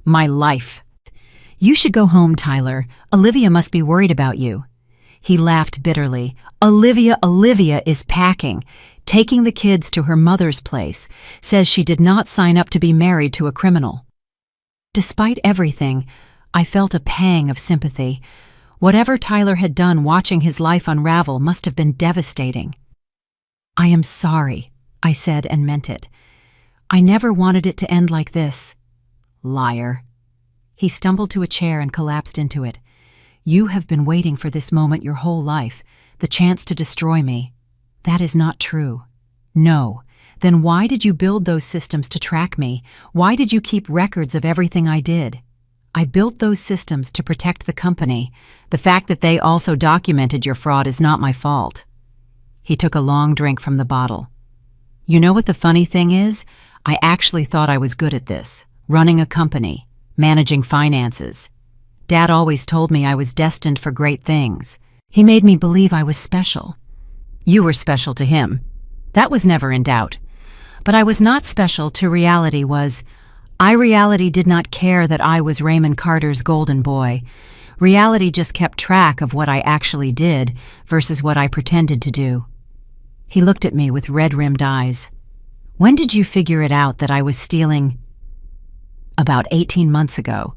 my life." "You should go home, Tyler. Olivia must be worried about you." He laughed bitterly. Olivia is packing, taking the kids to her mother's place, says she did not sign up to be married to a criminal." Despite everything, I felt a pang of sympathy. Whatever Tyler had done watching his life unravel must have been devastating. "I am sorry," I said and meant it. "I never wanted it to end like this." "Liar." He stumbled to a chair and collapsed into it. "You have been waiting for this moment your whole life, the chance to destroy me." "That is not true." "No. Then why did you build those systems to track me? Why did you keep records of everything I did?" "I built those systems to protect the company. The fact that they also documented your fraud is not my fault." He took a long drink from the bottle. "You know what the funny thing is? I actually thought I was good at this, running a company, managing finances. Dad always told me I was destined for great things. He made me believe I was special." "You were special to him. That was never in doubt. But I was not special to reality was. Reality did not care that I was Raymond Carter's golden boy. Reality just kept track of what I actually did versus what I pretended to do." He looked at me with red-rimmed eyes. "When did you figure it out that I was stealing?" "About 18 months ago.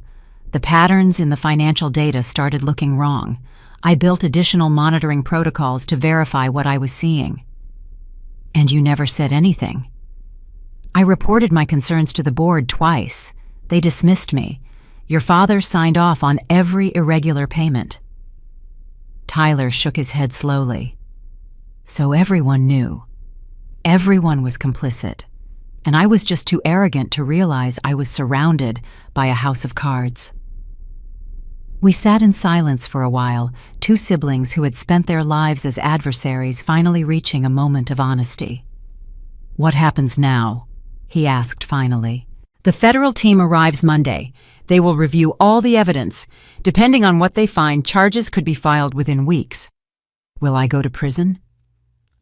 The patterns in the financial data started looking wrong. I built additional monitoring protocols to verify what I was seeing." "And you never said anything?" "I reported my concerns to the board twice. They dismissed me. Your father signed off on every irregular payment." Tyler shook his head slowly. "So everyone knew. Everyone was complicit. And I was just too arrogant to realize I was surrounded by a house of cards." We sat in silence for a while, two siblings who had spent their lives as adversaries finally reaching a moment of honesty. "What happens now?" he asked finally. "The federal team arrives Monday. They will review all the evidence. Depending on what they find, charges could be filed within weeks." "Will I go to prison?"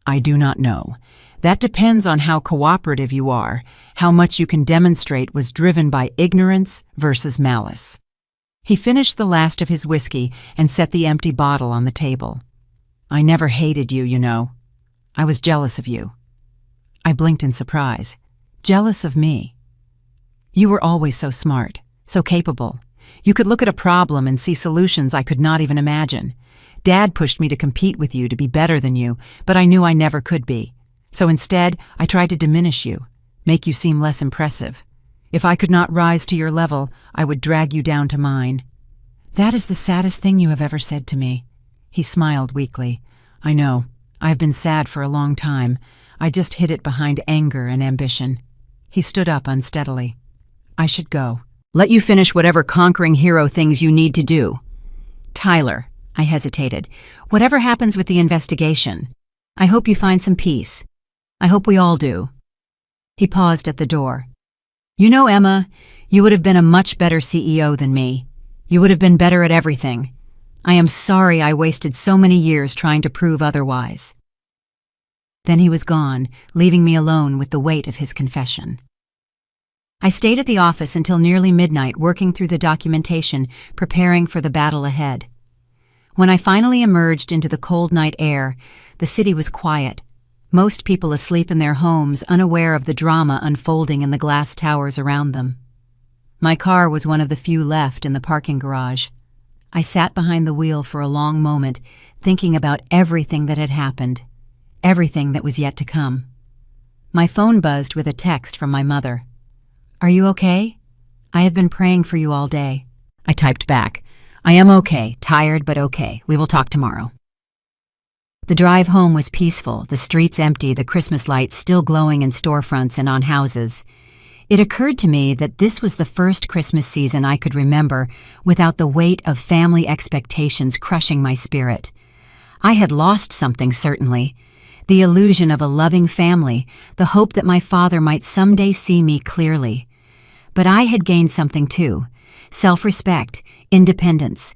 "I do not know. That depends on how cooperative you are, how much you can demonstrate was driven by ignorance versus malice." He finished the last of his whiskey and set the empty bottle on the table. "I never hated you, you know. I was jealous of you." I blinked in surprise. "Jealous of me?" "You were always so smart, so capable. You could look at a problem and see solutions I could not even imagine. Dad pushed me to compete with you, to be better than you, but I knew I never could be. So instead, I tried to diminish you, make you seem less impressive. If I could not rise to your level, I would drag you down to mine." "That is the saddest thing you have ever said to me." He smiled weakly. "I know. I have been sad for a long time. I just hid it behind anger and ambition." He stood up unsteadily. I should go. Let you finish whatever conquering hero things you need to do. Tyler, I hesitated. Whatever happens with the investigation, I hope you find some peace. I hope we all do. He paused at the door. You know, Emma, you would have been a much better CEO than me. You would have been better at everything. I am sorry I wasted so many years trying to prove otherwise. Then he was gone, leaving me alone with the weight of his confession. I stayed at the office until nearly midnight, working through the documentation, preparing for the battle ahead. When I finally emerged into the cold night air, the city was quiet. Most people asleep in their homes, unaware of the drama unfolding in the glass towers around them. My car was one of the few left in the parking garage. I sat behind the wheel for a long moment, thinking about everything that had happened, everything that was yet to come. My phone buzzed with a text from my mother. Are you okay? I have been praying for you all day. I typed back, I am okay, tired but okay. We will talk tomorrow. The drive home was peaceful, the streets empty, the Christmas lights still glowing in storefronts and on houses. It occurred to me that this was the first Christmas season I could remember without the weight of family expectations crushing my spirit. I had lost something, certainly. The illusion of a loving family, the hope that my father might someday see me clearly. But I had gained something too: self-respect, independence.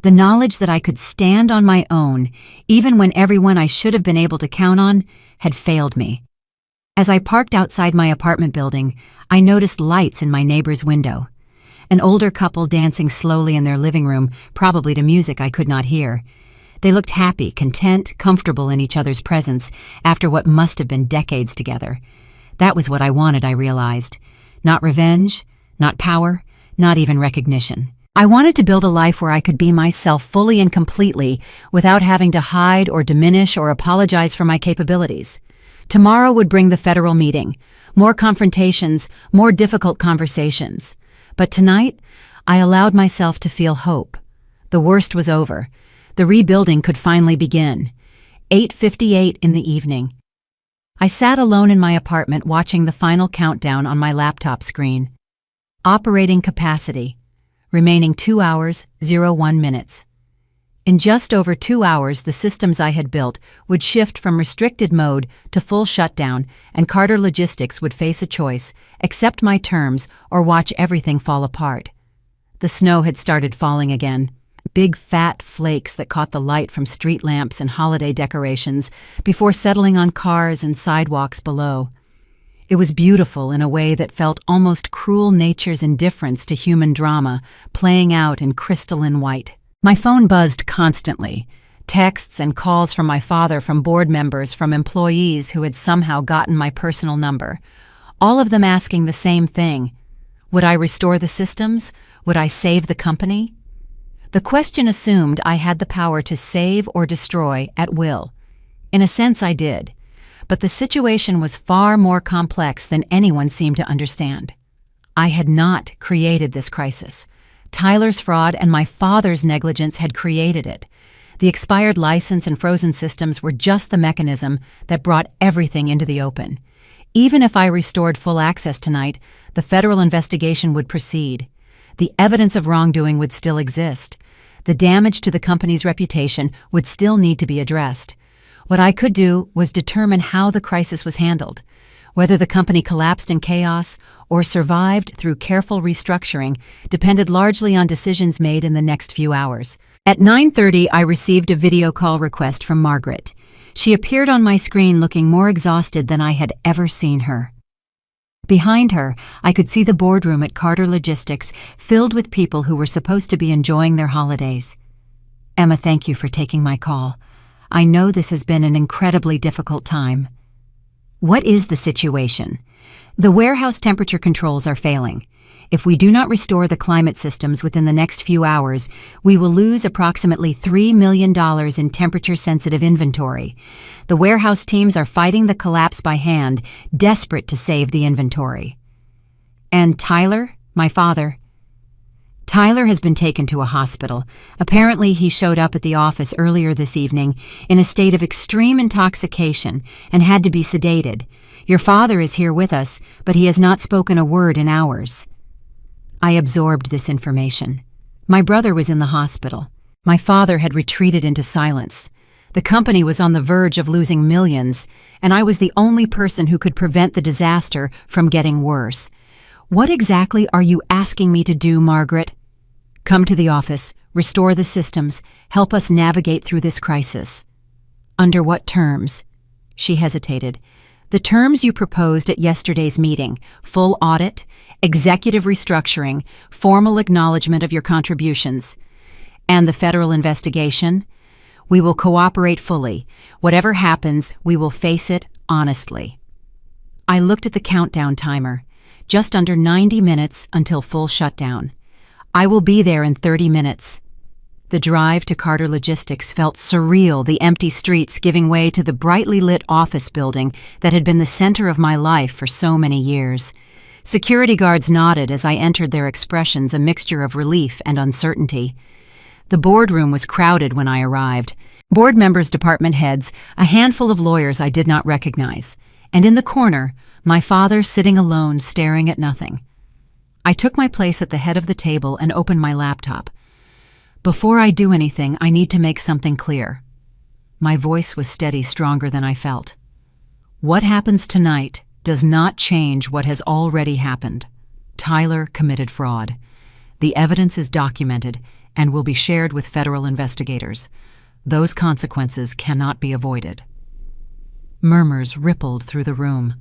The knowledge that I could stand on my own, even when everyone I should have been able to count on had failed me. As I parked outside my apartment building, I noticed lights in my neighbor's window. An older couple dancing slowly in their living room, probably to music I could not hear. They looked happy, content, comfortable in each other's presence after what must have been decades together. That was what I wanted, I realized. Not revenge, not power, not even recognition. I wanted to build a life where I could be myself fully and completely without having to hide or diminish or apologize for my capabilities. Tomorrow would bring the federal meeting, more confrontations, more difficult conversations. But tonight, I allowed myself to feel hope. The worst was over. The rebuilding could finally begin. 8:58 in the evening. I sat alone in my apartment watching the final countdown on my laptop screen. Operating capacity. Remaining 2 hours, 01 minutes. In just over 2 hours, the systems I had built would shift from restricted mode to full shutdown, and Carter Logistics would face a choice: accept my terms or watch everything fall apart. The snow had started falling again. Big fat flakes that caught the light from street lamps and holiday decorations before settling on cars and sidewalks below. It was beautiful in a way that felt almost cruel, nature's indifference to human drama playing out in crystalline white. My phone buzzed constantly. Texts and calls from my father, from board members, from employees who had somehow gotten my personal number. All of them asking the same thing. Would I restore the systems? Would I save the company? The question assumed I had the power to save or destroy at will. In a sense, I did. But the situation was far more complex than anyone seemed to understand. I had not created this crisis. Tyler's fraud and my father's negligence had created it. The expired license and frozen systems were just the mechanism that brought everything into the open. Even if I restored full access tonight, the federal investigation would proceed. The evidence of wrongdoing would still exist. The damage to the company's reputation would still need to be addressed. What I could do was determine how the crisis was handled. Whether the company collapsed in chaos or survived through careful restructuring depended largely on decisions made in the next few hours. At 9:30, I received a video call request from Margaret. She appeared on my screen looking more exhausted than I had ever seen her. Behind her, I could see the boardroom at Carter Logistics filled with people who were supposed to be enjoying their holidays. Emma, thank you for taking my call. I know this has been an incredibly difficult time. What is the situation? The warehouse temperature controls are failing. If we do not restore the climate systems within the next few hours, we will lose approximately $3 million in temperature-sensitive inventory. The warehouse teams are fighting the collapse by hand, desperate to save the inventory. And Tyler, my father? Tyler has been taken to a hospital. Apparently, he showed up at the office earlier this evening in a state of extreme intoxication and had to be sedated. Your father is here with us, but he has not spoken a word in hours." I absorbed this information. My brother was in the hospital. My father had retreated into silence. The company was on the verge of losing millions, and I was the only person who could prevent the disaster from getting worse. "What exactly are you asking me to do, Margaret?" "Come to the office, restore the systems, help us navigate through this crisis." "Under what terms?" She hesitated. "The terms you proposed at yesterday's meeting: full audit, executive restructuring, formal acknowledgement of your contributions. And the federal investigation? We will cooperate fully. Whatever happens, we will face it honestly." I looked at the countdown timer. Just under 90 minutes until full shutdown. "I will be there in 30 minutes. The drive to Carter Logistics felt surreal, the empty streets giving way to the brightly lit office building that had been the center of my life for so many years. Security guards nodded as I entered, their expressions a mixture of relief and uncertainty. The boardroom was crowded when I arrived. Board members, department heads, a handful of lawyers I did not recognize, and in the corner, my father sitting alone staring at nothing. I took my place at the head of the table and opened my laptop. "Before I do anything, I need to make something clear." My voice was steady, stronger than I felt. "What happens tonight does not change what has already happened. Tyler committed fraud. The evidence is documented and will be shared with federal investigators. Those consequences cannot be avoided." Murmurs rippled through the room.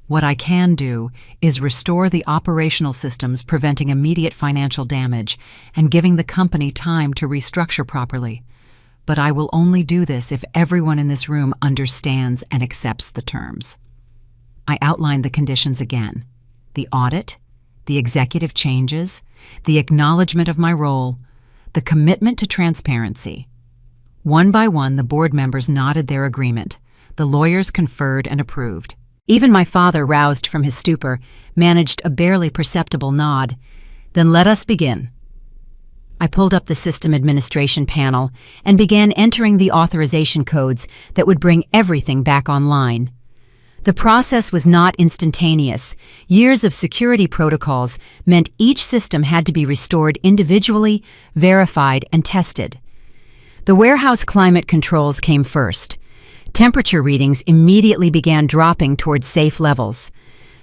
"What I can do is restore the operational systems, preventing immediate financial damage and giving the company time to restructure properly. But I will only do this if everyone in this room understands and accepts the terms." I outlined the conditions again: the audit, the executive changes, the acknowledgement of my role, the commitment to transparency. One by one, the board members nodded their agreement. The lawyers conferred and approved. Even my father, roused from his stupor, managed a barely perceptible nod. "Then let us begin." I pulled up the system administration panel and began entering the authorization codes that would bring everything back online. The process was not instantaneous. Years of security protocols meant each system had to be restored individually, verified, and tested. The warehouse climate controls came first. Temperature readings immediately began dropping towards safe levels.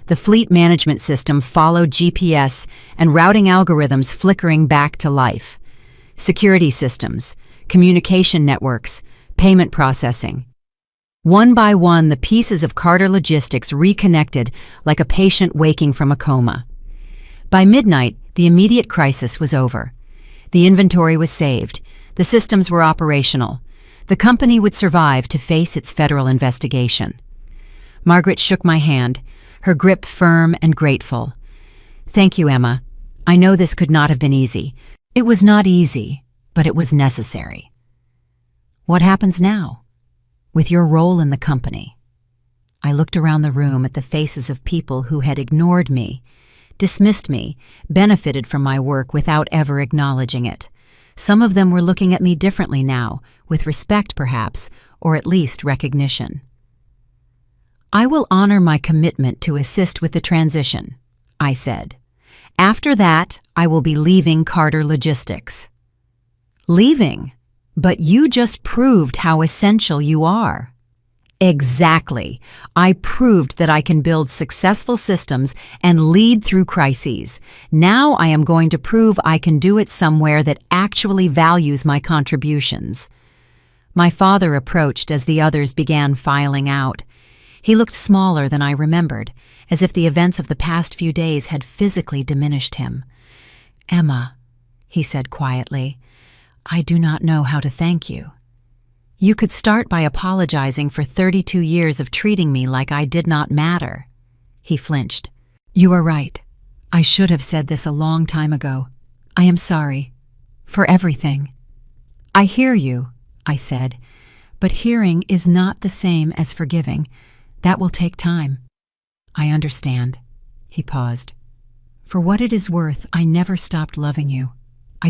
The fleet management system followed GPS and routing algorithms flickering back to life. Security systems, communication networks, payment processing. One by one, the pieces of Carter Logistics reconnected like a patient waking from a coma. By midnight, the immediate crisis was over. The inventory was saved. The systems were operational. The company would survive to face its federal investigation. Margaret shook my hand, her grip firm and grateful. "Thank you, Emma. I know this could not have been easy." It was not easy, but it was necessary. "What happens now? With your role in the company?" I looked around the room at the faces of people who had ignored me, dismissed me, benefited from my work without ever acknowledging it. Some of them were looking at me differently now, with respect perhaps, or at least recognition. "I will honor my commitment to assist with the transition," I said. "After that, I will be leaving Carter Logistics." "Leaving? But you just proved how essential you are." "Exactly. I proved that I can build successful systems and lead through crises. Now I am going to prove I can do it somewhere that actually values my contributions." My father approached as the others began filing out. He looked smaller than I remembered, as if the events of the past few days had physically diminished him. "Emma," he said quietly, "I do not know how to thank you. You could start by apologizing for 32 years of treating me like I did not matter." He flinched. "You are right. I should have said this a long time ago. I am sorry. For everything." "I hear you," I said, "but hearing is not the same as forgiving. That will take time." "I understand." He paused. "For what it is worth, I never stopped loving you. I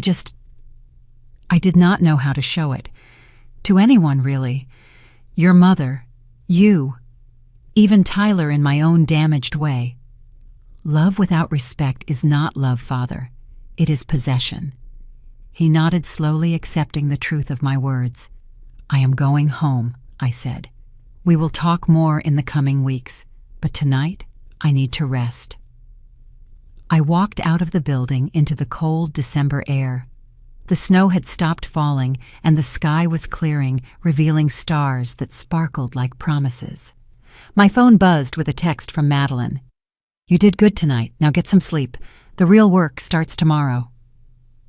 did not know how to show it. To anyone, really. Your mother, you, even Tyler in my own damaged way. Love without respect is not love, Father. It is possession. He nodded slowly, accepting the truth of my words. I am going home, I said. We will talk more in the coming weeks, but tonight I need to rest. I walked out of the building into the cold December air. The snow had stopped falling, and the sky was clearing, revealing stars that sparkled like promises. My phone buzzed with a text from Madeline. You did good tonight. Now get some sleep. The real work starts tomorrow.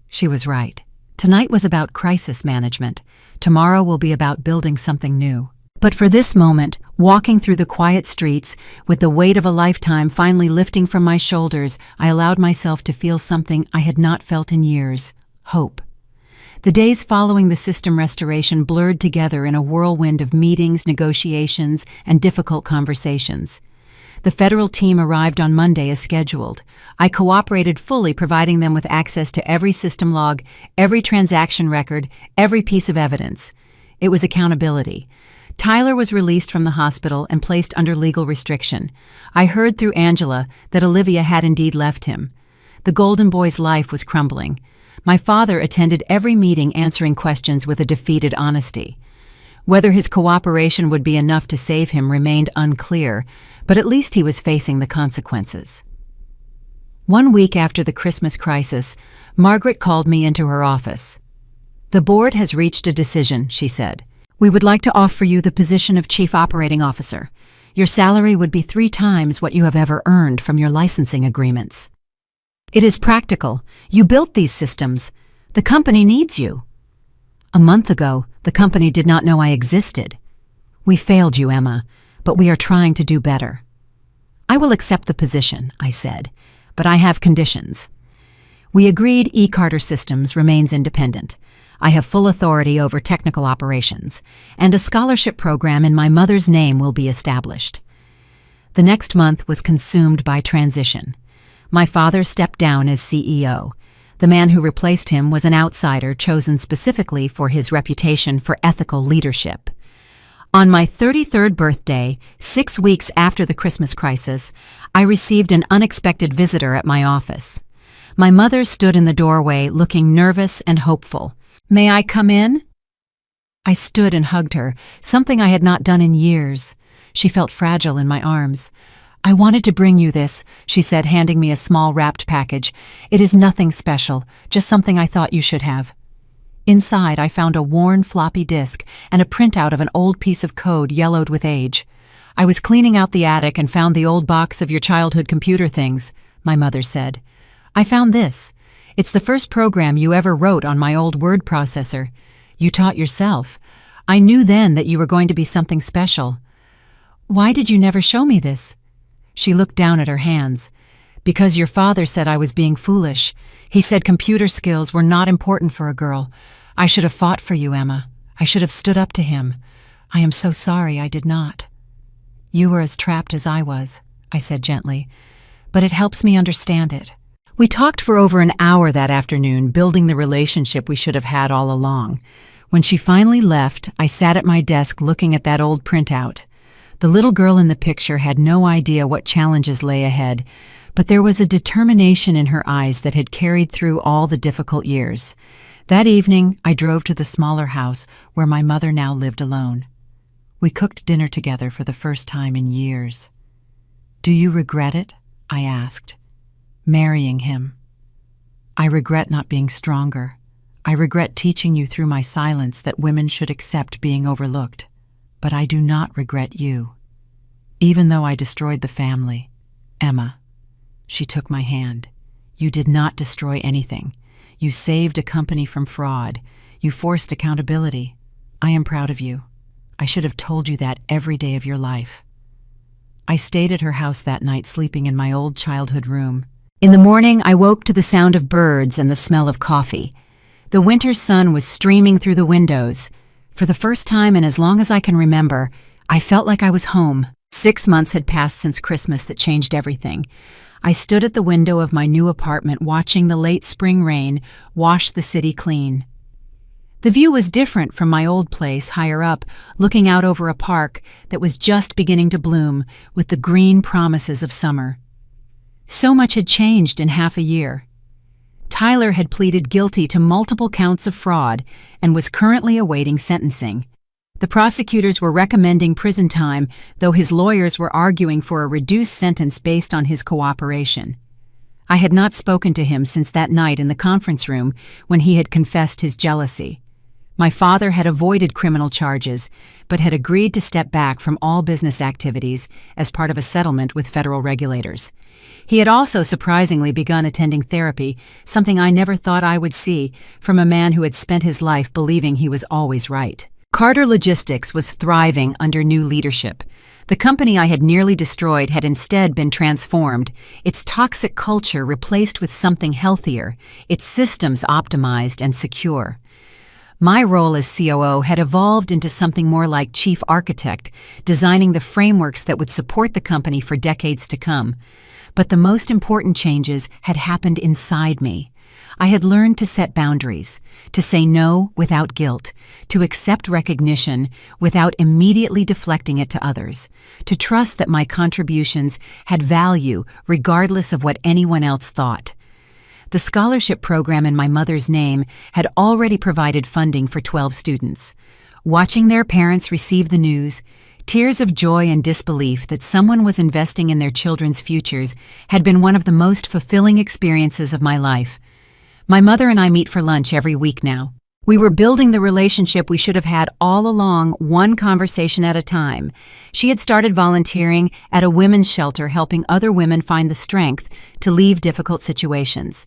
She was right. Tonight was about crisis management. Tomorrow will be about building something new. But for this moment, walking through the quiet streets, with the weight of a lifetime finally lifting from my shoulders, I allowed myself to feel something I had not felt in years: hope. The days following the system restoration blurred together in a whirlwind of meetings, negotiations, and difficult conversations. The federal team arrived on Monday as scheduled. I cooperated fully, providing them with access to every system log, every transaction record, every piece of evidence. It was accountability. Tyler was released from the hospital and placed under legal restriction. I heard through Angela that Olivia had indeed left him. The Golden Boy's life was crumbling. My father attended every meeting, answering questions with a defeated honesty. Whether his cooperation would be enough to save him remained unclear, but at least he was facing the consequences. 1 week after the Christmas crisis, Margaret called me into her office. The board has reached a decision, she said. We would like to offer you the position of Chief Operating Officer. Your salary would be 3 times what you have ever earned from your licensing agreements. It is practical. You built these systems. The company needs you. A month ago, the company did not know I existed. We failed you, Emma, but we are trying to do better. I will accept the position, I said, but I have conditions. We agreed eCarter Systems remains independent. I have full authority over technical operations, and a scholarship program in my mother's name will be established. The next month was consumed by transition. My father stepped down as CEO. The man who replaced him was an outsider chosen specifically for his reputation for ethical leadership. On my 33rd birthday, 6 weeks after the Christmas crisis, I received an unexpected visitor at my office. My mother stood in the doorway looking nervous and hopeful. May I come in? I stood and hugged her, something I had not done in years. She felt fragile in my arms. I wanted to bring you this, she said, handing me a small wrapped package. It is nothing special, just something I thought you should have. Inside, I found a worn floppy disk and a printout of an old piece of code yellowed with age. I was cleaning out the attic and found the old box of your childhood computer things, my mother said. I found this. It's the first program you ever wrote on my old word processor. You taught yourself. I knew then that you were going to be something special. Why did you never show me this? She looked down at her hands. Because your father said I was being foolish. He said computer skills were not important for a girl. I should have fought for you, Emma. I should have stood up to him. I am so sorry I did not. You were as trapped as I was, I said gently, but it helps me understand it. We talked for over an hour that afternoon, building the relationship we should have had all along. When she finally left, I sat at my desk looking at that old printout. The little girl in the picture had no idea what challenges lay ahead, but there was a determination in her eyes that had carried through all the difficult years. That evening, I drove to the smaller house where my mother now lived alone. We cooked dinner together for the first time in years. Do you regret it? I asked. Marrying him. I regret not being stronger. I regret teaching you through my silence that women should accept being overlooked. But I do not regret you. Even though I destroyed the family. Emma. She took my hand. You did not destroy anything. You saved a company from fraud. You forced accountability. I am proud of you. I should have told you that every day of your life. I stayed at her house that night, sleeping in my old childhood room. In the morning, I woke to the sound of birds and the smell of coffee. The winter sun was streaming through the windows. For the first time in as long as I can remember, I felt like I was home. 6 months had passed since Christmas that changed everything. I stood at the window of my new apartment watching the late spring rain wash the city clean. The view was different from my old place higher up, looking out over a park that was just beginning to bloom with the green promises of summer. So much had changed in half a year. Tyler had pleaded guilty to multiple counts of fraud and was currently awaiting sentencing. The prosecutors were recommending prison time, though his lawyers were arguing for a reduced sentence based on his cooperation. I had not spoken to him since that night in the conference room when he had confessed his jealousy. My father had avoided criminal charges, but had agreed to step back from all business activities as part of a settlement with federal regulators. He had also surprisingly begun attending therapy, something I never thought I would see from a man who had spent his life believing he was always right. Carter Logistics was thriving under new leadership. The company I had nearly destroyed had instead been transformed, its toxic culture replaced with something healthier, its systems optimized and secure. My role as COO had evolved into something more like chief architect, designing the frameworks that would support the company for decades to come. But the most important changes had happened inside me. I had learned to set boundaries, to say no without guilt, to accept recognition without immediately deflecting it to others, to trust that my contributions had value regardless of what anyone else thought. The scholarship program in my mother's name had already provided funding for 12 students. Watching their parents receive the news, tears of joy and disbelief that someone was investing in their children's futures had been one of the most fulfilling experiences of my life. My mother and I meet for lunch every week now. We were building the relationship we should have had all along, one conversation at a time. She had started volunteering at a women's shelter, helping other women find the strength to leave difficult situations.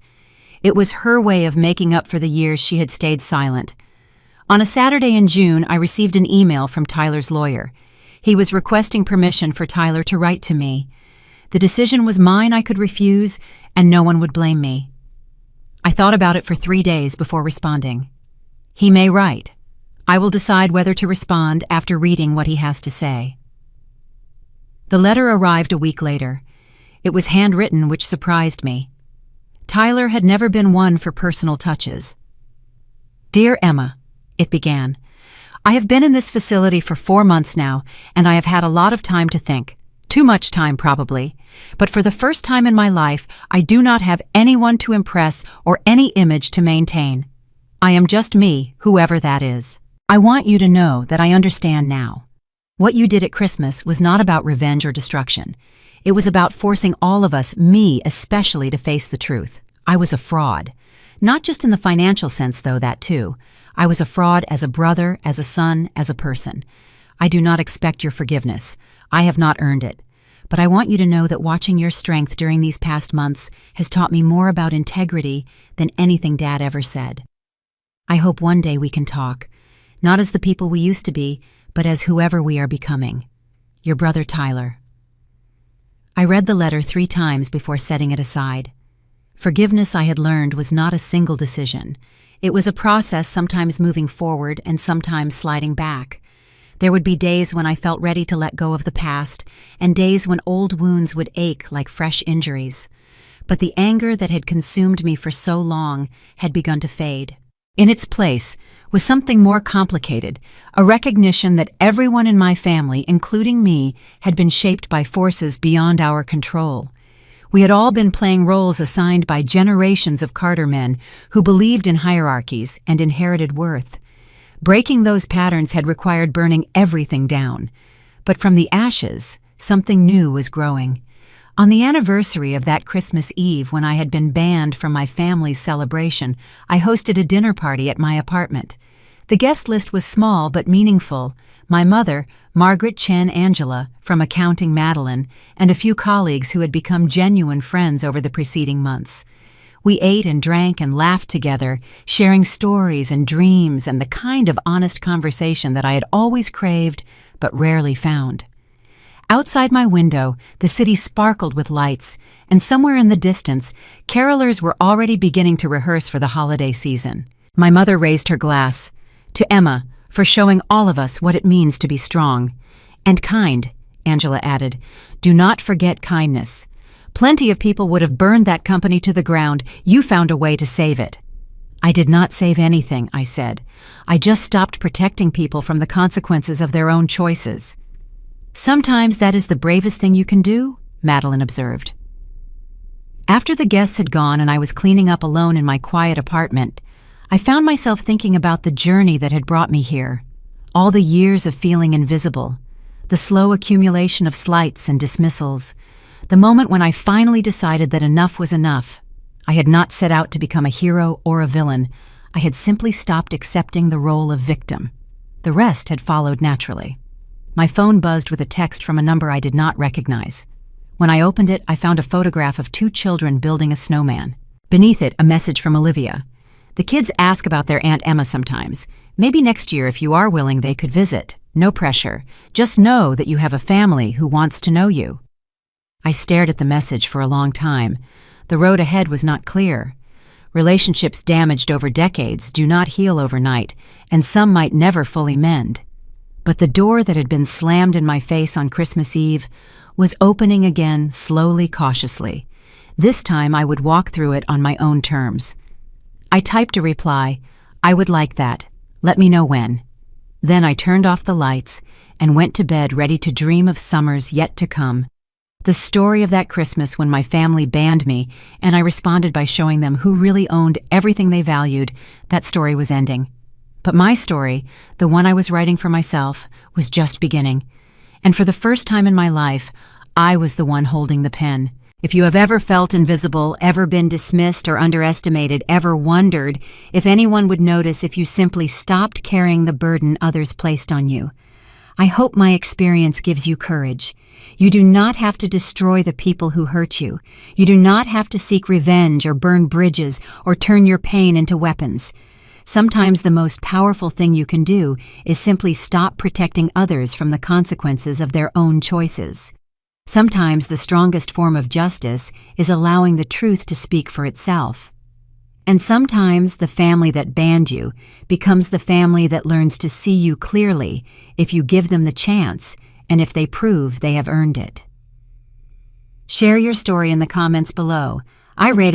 It was her way of making up for the years she had stayed silent. On a Saturday in June, I received an email from Tyler's lawyer. He was requesting permission for Tyler to write to me. The decision was mine. I could refuse, and no one would blame me. I thought about it for 3 days before responding. He may write. I will decide whether to respond after reading what he has to say. The letter arrived a week later. It was handwritten, which surprised me. Tyler had never been one for personal touches. Dear Emma, it began, I have been in this facility for 4 months now, and I have had a lot of time to think. Too much time, probably. But for the first time in my life, I do not have anyone to impress or any image to maintain. I am just me, whoever that is. I want you to know that I understand now. What you did at Christmas was not about revenge or destruction. It was about forcing all of us, me especially, to face the truth. I was a fraud. Not just in the financial sense, though, that too. I was a fraud as a brother, as a son, as a person. I do not expect your forgiveness. I have not earned it. But I want you to know that watching your strength during these past months has taught me more about integrity than anything Dad ever said. I hope one day we can talk, not as the people we used to be, but as whoever we are becoming. Your brother Tyler. I read the letter 3 times before setting it aside. Forgiveness, I had learned, was not a single decision. It was a process, sometimes moving forward and sometimes sliding back. There would be days when I felt ready to let go of the past, and days when old wounds would ache like fresh injuries. But the anger that had consumed me for so long had begun to fade. In its place was something more complicated, a recognition that everyone in my family, including me, had been shaped by forces beyond our control. We had all been playing roles assigned by generations of Carter men who believed in hierarchies and inherited worth. Breaking those patterns had required burning everything down. But from the ashes, something new was growing. On the anniversary of that Christmas Eve, when I had been banned from my family's celebration, I hosted a dinner party at my apartment. The guest list was small but meaningful. My mother, Margaret Chen Angela, from Accounting Madeline, and a few colleagues who had become genuine friends over the preceding months. We ate and drank and laughed together, sharing stories and dreams and the kind of honest conversation that I had always craved but rarely found. Outside my window, the city sparkled with lights, and somewhere in the distance, carolers were already beginning to rehearse for the holiday season. My mother raised her glass. To Emma, for showing all of us what it means to be strong. And kind, Angela added. Do not forget kindness. Plenty of people would have burned that company to the ground. You found a way to save it. "I did not save anything," I said. "I just stopped protecting people from the consequences of their own choices." "Sometimes that is the bravest thing you can do," Madeline observed. After the guests had gone and I was cleaning up alone in my quiet apartment, I found myself thinking about the journey that had brought me here, all the years of feeling invisible, the slow accumulation of slights and dismissals, the moment when I finally decided that enough was enough. I had not set out to become a hero or a villain. I had simply stopped accepting the role of victim. The rest had followed naturally. My phone buzzed with a text from a number I did not recognize. When I opened it, I found a photograph of 2 children building a snowman. Beneath it, a message from Olivia. "The kids ask about their Aunt Emma sometimes. Maybe next year, if you are willing, they could visit. No pressure. Just know that you have a family who wants to know you." I stared at the message for a long time. The road ahead was not clear. Relationships damaged over decades do not heal overnight, and some might never fully mend. But the door that had been slammed in my face on Christmas Eve was opening again, slowly, cautiously. This time I would walk through it on my own terms. I typed a reply, "I would like that. Let me know when." Then I turned off the lights and went to bed ready to dream of summers yet to come. The story of that Christmas when my family banned me and I responded by showing them who really owned everything they valued, that story was ending. But my story, the one I was writing for myself, was just beginning. And for the first time in my life, I was the one holding the pen. If you have ever felt invisible, ever been dismissed or underestimated, ever wondered if anyone would notice if you simply stopped carrying the burden others placed on you, I hope my experience gives you courage. You do not have to destroy the people who hurt you. You do not have to seek revenge or burn bridges or turn your pain into weapons. Sometimes the most powerful thing you can do is simply stop protecting others from the consequences of their own choices. Sometimes the strongest form of justice is allowing the truth to speak for itself. And sometimes the family that banned you becomes the family that learns to see you clearly if you give them the chance and if they prove they have earned it. Share your story in the comments below. I rate